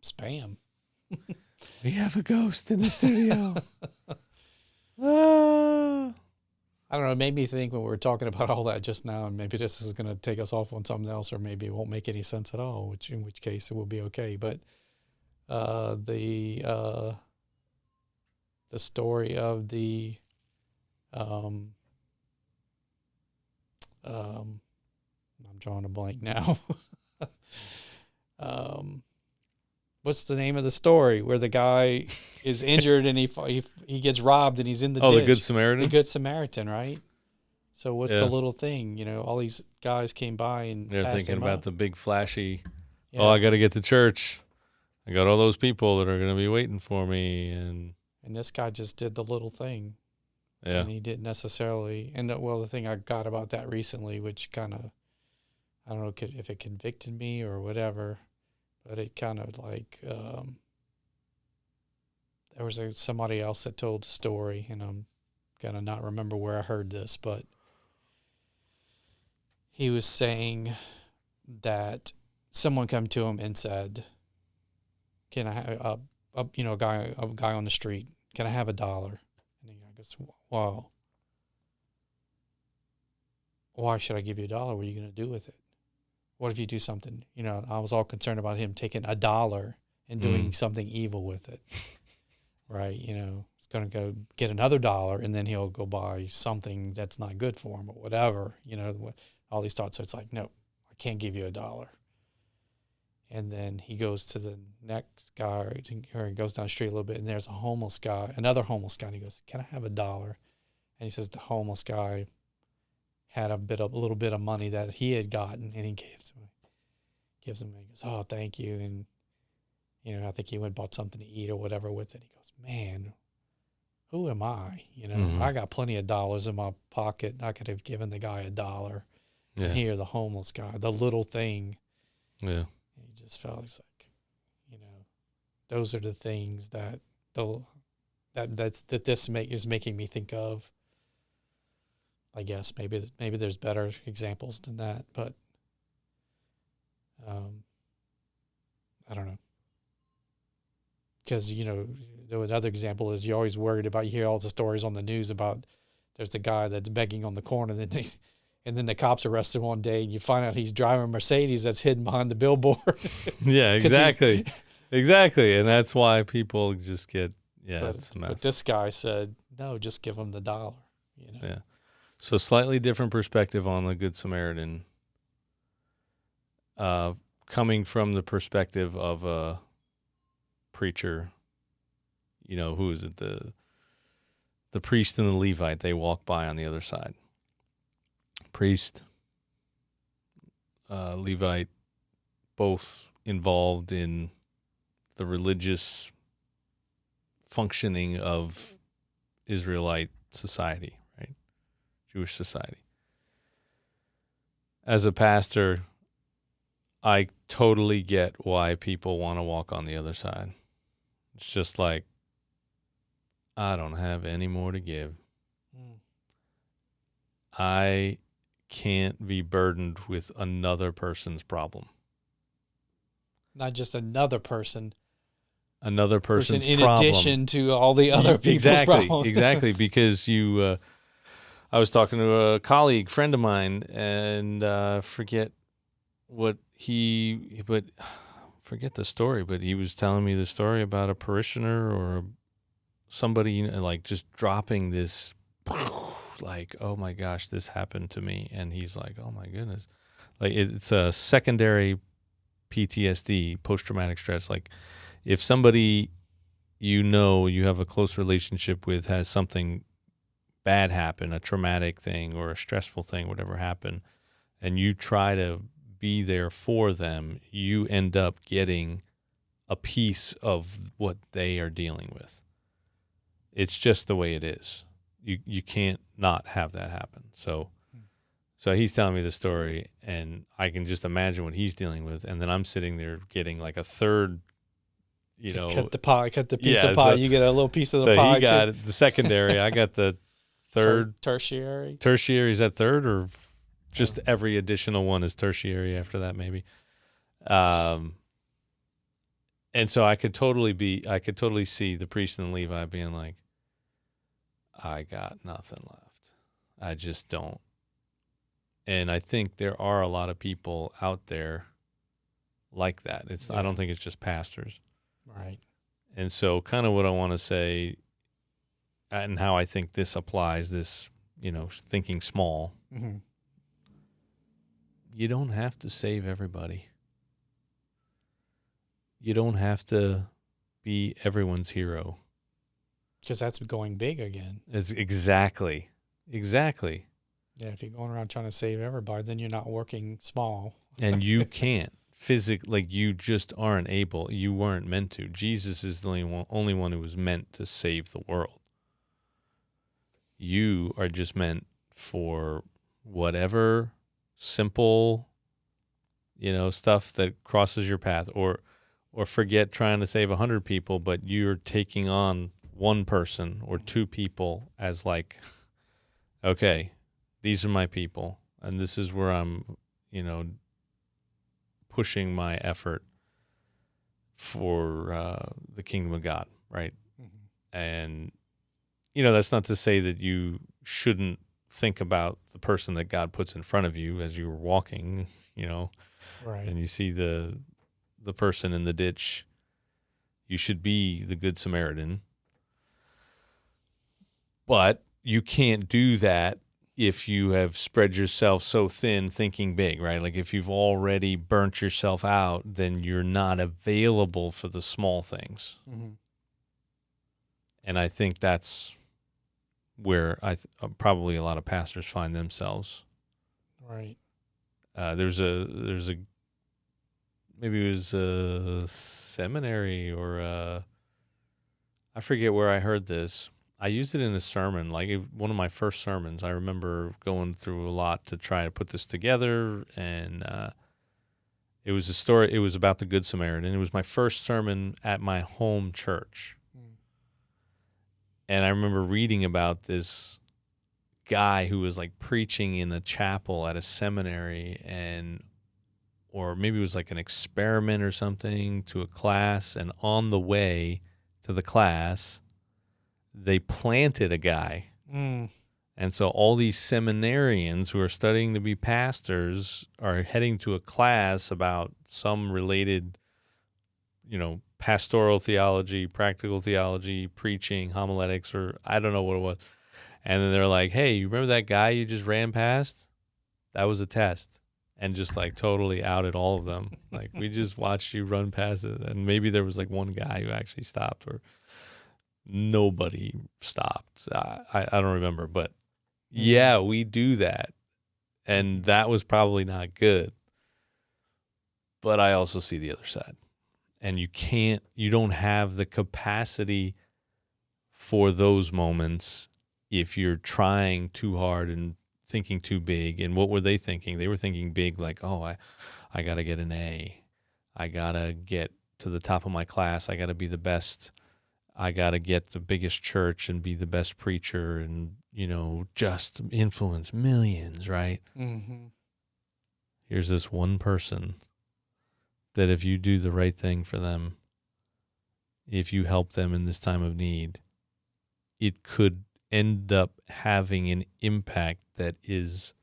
Spam. We have a ghost in the studio. Ah. I don't know. It made me think when we were talking about all that just now, and maybe this is going to take us off on something else, or maybe it won't make any sense at all, in which case it will be okay. But the story of the I'm drawing a blank now. What's the name of the story where the guy is injured and he gets robbed and he's in the ditch? The Good Samaritan? The Good Samaritan, right? So what's the little thing? All these guys came by and they're thinking about the big flashy, I got to get to church. I got all those people that are going to be waiting for me. And this guy just did the little thing. Yeah. And he didn't necessarily. And the thing I got about that recently, which kind of, I don't know if it convicted me or whatever, but it kind of like, there was somebody else that told the story, and I'm going to not remember where I heard this, but he was saying that someone come to him and said, can I have a guy on the street, can I have $1? And the guy goes, wow, why should I give you $1? What are you going to do with it? What if you do something? I was all concerned about him taking $1 and doing something evil with it. Right? He's going to go get another $1 and then he'll go buy something that's not good for him or whatever. All these thoughts. So it's like, no, I can't give you $1. And then he goes to the next guy, or he goes down the street a little bit, and there's another homeless guy. And he goes, can I have $1? And he says the homeless guy had a little bit of money that he had gotten, and he gives him. And he goes, oh, thank you. And I think he went and bought something to eat or whatever with it. He goes, man, who am I? I got plenty of dollars in my pocket. I could have given the guy $1. Yeah. And here, the homeless guy, the little thing. Yeah. And he just felt like, those are the things that this is making me think of. I guess maybe there's better examples than that, but I don't know. Because, another example is you're always worried about, you hear all the stories on the news about there's the guy that's begging on the corner, and then the cops arrest him one day and you find out he's driving a Mercedes that's hidden behind the billboard. Yeah, exactly. Exactly. And that's why people just get, it's a mess. But this guy said, no, just give him the $1. Yeah. So slightly different perspective on the Good Samaritan, coming from the perspective of a preacher, who is it? The priest and the Levite, they walk by on the other side. Priest, Levite, both involved in the religious functioning of Israelite society, right? Jewish society. As a pastor, I totally get why people want to walk on the other side. It's just like, I don't have any more to give. I can't be burdened with another person's problem. Not just another person. Another person's in problem. Addition to all the other people's problems. Exactly. Because I was talking to a colleague, friend of mine, and forget the story, but he was telling me the story about a parishioner or somebody like just dropping this, like, oh my gosh, this happened to me. And he's like, oh my goodness. Like it's a secondary PTSD, post-traumatic stress. Like if somebody you have a close relationship with has something bad happen, a traumatic thing or a stressful thing, whatever happened, and you try to be there for them, you end up getting a piece of what they are dealing with. It's just the way it is. You can't not have that happen. So he's telling me the story, and I can just imagine what he's dealing with, and then I'm sitting there getting like a third, cut the piece of pie. So, You get a little piece of the so pie. he got the secondary. I got the third. Tertiary. Tertiary, is that third, or just every additional one is tertiary after that, maybe? And so I could totally see the priest and the Levi being like, I got nothing left. I just don't. And I think there are a lot of people out there like that. I don't think it's just pastors. Right. And so kind of what I want to say and how I think this applies, this, thinking small, Mm-hmm. you don't have to save everybody. You don't have to be everyone's hero. Because that's going big again. It's exactly. Yeah, if you're going around trying to save everybody, then you're not working small. And you can't physically, you just aren't able. You weren't meant to. Jesus is the only one who was meant to save the world. You are just meant for whatever simple, stuff that crosses your path, or forget trying to save 100 people, but you're taking on one person or two people as like, okay, these are my people, and this is where I'm, pushing my effort for the kingdom of God, right? Mm-hmm. And, that's not to say that you shouldn't think about the person that God puts in front of you as you're walking, Right. and you see the person in the ditch. You should be the Good Samaritan. But you can't do that if you have spread yourself so thin thinking big, right? Like if you've already burnt yourself out, then you're not available for the small things. Mm-hmm. And I think that's where probably a lot of pastors find themselves. Right. There's a maybe it was a seminary or I forget where I heard this. I used it in a sermon, like one of my first sermons. I remember going through a lot to try to put this together, and it was a story. It was about the Good Samaritan. It was my first sermon at my home church. And I remember reading about this guy who was like preaching in a chapel at a seminary, or maybe it was like an experiment or something to a class, and on the way to the class, they planted a guy. Mm. And so all these seminarians who are studying to be pastors are heading to a class about some related, pastoral theology, practical theology, preaching, homiletics, or I don't know what it was. And then they're like, hey, you remember that guy you just ran past? That was a test. And just like totally outed all of them. Like, we just watched you run past it. And maybe there was like one guy who actually stopped, or nobody stopped. I don't remember. But yeah, we do that. And that was probably not good. But I also see the other side. And you don't have the capacity for those moments if you're trying too hard and thinking too big. And what were they thinking? They were thinking big, like, oh, I got to get an A. I got to get to the top of my class. I got to be the best. I got to get the biggest church and be the best preacher and, just influence millions, right? Mm-hmm. Here's this one person that if you do the right thing for them, if you help them in this time of need, it could end up having an impact that is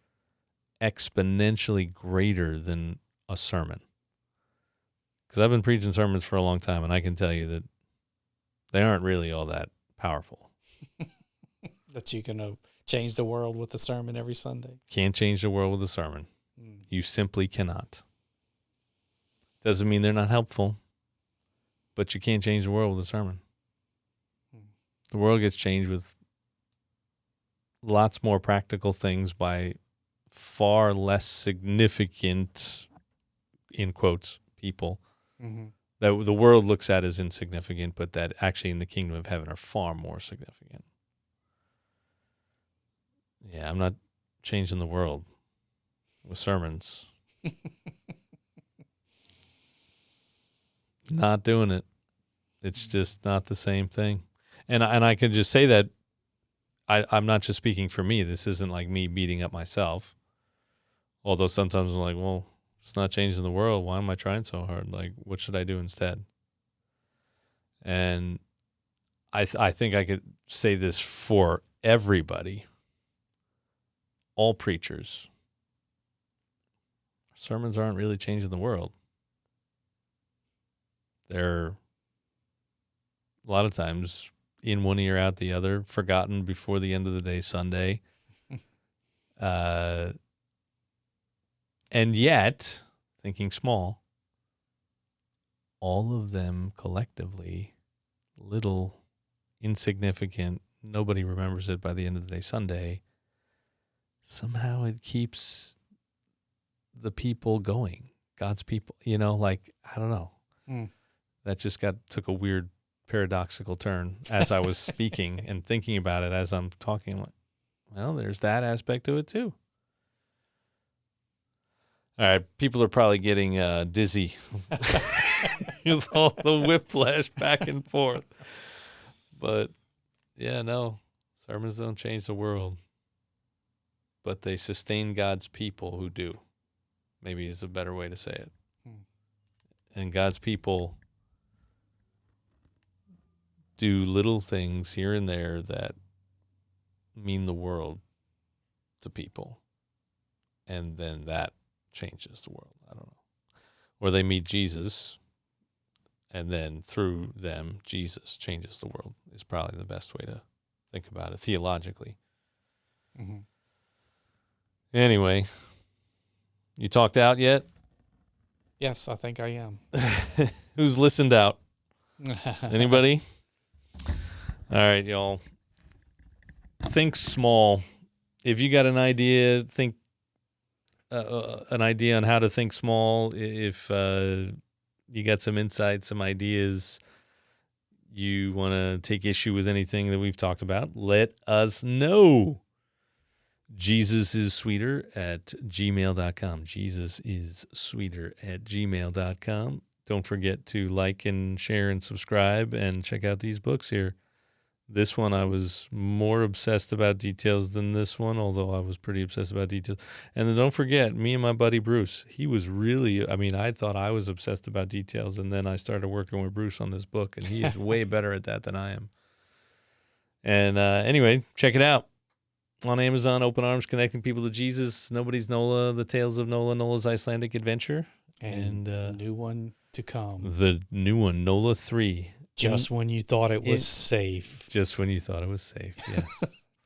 exponentially greater than a sermon. Because I've been preaching sermons for a long time, and I can tell you that they aren't really all that powerful. That you can change the world with a sermon every Sunday. Can't change the world with a sermon. You simply cannot. Doesn't mean they're not helpful, but you can't change the world with a sermon. The world gets changed with lots more practical things by far less significant, in quotes, people Mm-hmm. that the world looks at as insignificant, but that actually in the kingdom of heaven are far more significant. Yeah, I'm not changing the world with sermons. Not doing it. It's just not the same thing. And I can just say that I'm not just speaking for me. This isn't like me beating up myself. Although sometimes I'm like, well, it's not changing the world. Why am I trying so hard? Like, what should I do instead? And I think I could say this for everybody, all preachers. Sermons aren't really changing the world. They're a lot of times in one ear, out the other, forgotten before the end of the day Sunday. And yet, thinking small, all of them collectively, little, insignificant, nobody remembers it by the end of the day Sunday, somehow it keeps the people going, God's people, like, I don't know. That just took a weird paradoxical turn as I was speaking and thinking about it as I'm talking. Like, well, there's that aspect to it too. All right, people are probably getting dizzy with all the whiplash back and forth. But yeah, no, sermons don't change the world, but they sustain God's people who do. Maybe is a better way to say it. And God's people do little things here and there that mean the world to people. And then that changes the world. I don't know. Or they meet Jesus, and then through them, Jesus changes the world is probably the best way to think about it theologically. Mm-hmm. Anyway, you talked out yet? Yes, I think I am. Who's listened out? Anybody? All right, y'all. Think small. If you got an idea, think an idea on how to think small. If you got some insights, some ideas, you want to take issue with anything that we've talked about, let us know. Jesus is sweeter at gmail.com. Jesus is sweeter at gmail.com. Don't forget to like and share and subscribe and check out these books here. This one, I was more obsessed about details than this one, although I was pretty obsessed about details. And then don't forget, me and my buddy Bruce, he was really, I thought I was obsessed about details, and then I started working with Bruce on this book, and he is way better at that than I am. And anyway, check it out. On Amazon, Open Arms, Connecting People to Jesus, Nobody's Nola, The Tales of Nola, Nola's Icelandic Adventure. And new one to come. The new one, Nola 3. Just when you thought it was safe. Just when you thought it was safe, yes.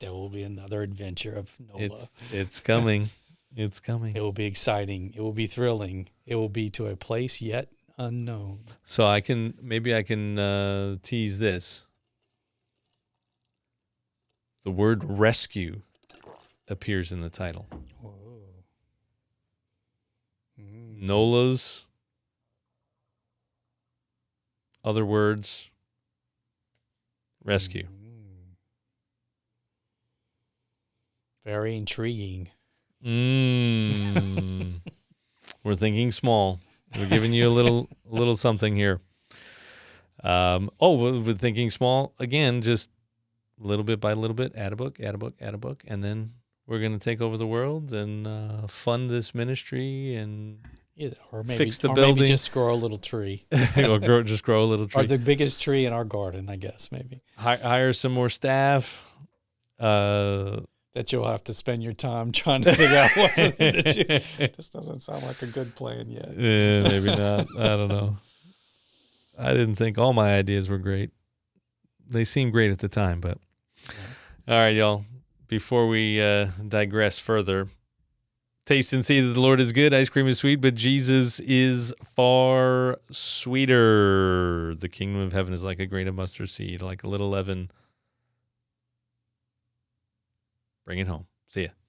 There will be another adventure of Nola. It's coming. It's coming. It will be exciting. It will be thrilling. It will be to a place yet unknown. So I can tease this. The word rescue appears in the title. Whoa. Nola's other words, rescue. Very intriguing. We're thinking small. We're giving you a little something here. We're thinking small again, just little bit by little bit, add a book, and then we're going to take over the world and fund this ministry and or maybe, fix the building. Maybe just grow a little tree. Or just grow a little tree. Or the biggest tree in our garden, I guess, maybe. Hire some more staff. That you'll have to spend your time trying to figure out what for them to do. This doesn't sound like a good plan yet. Yeah, maybe not. I don't know. I didn't think all my ideas were great. They seemed great at the time, but... All right, y'all. Before we digress further, taste and see that the Lord is good. Ice cream is sweet, but Jesus is far sweeter. The kingdom of heaven is like a grain of mustard seed, like a little leaven. Bring it home. See ya.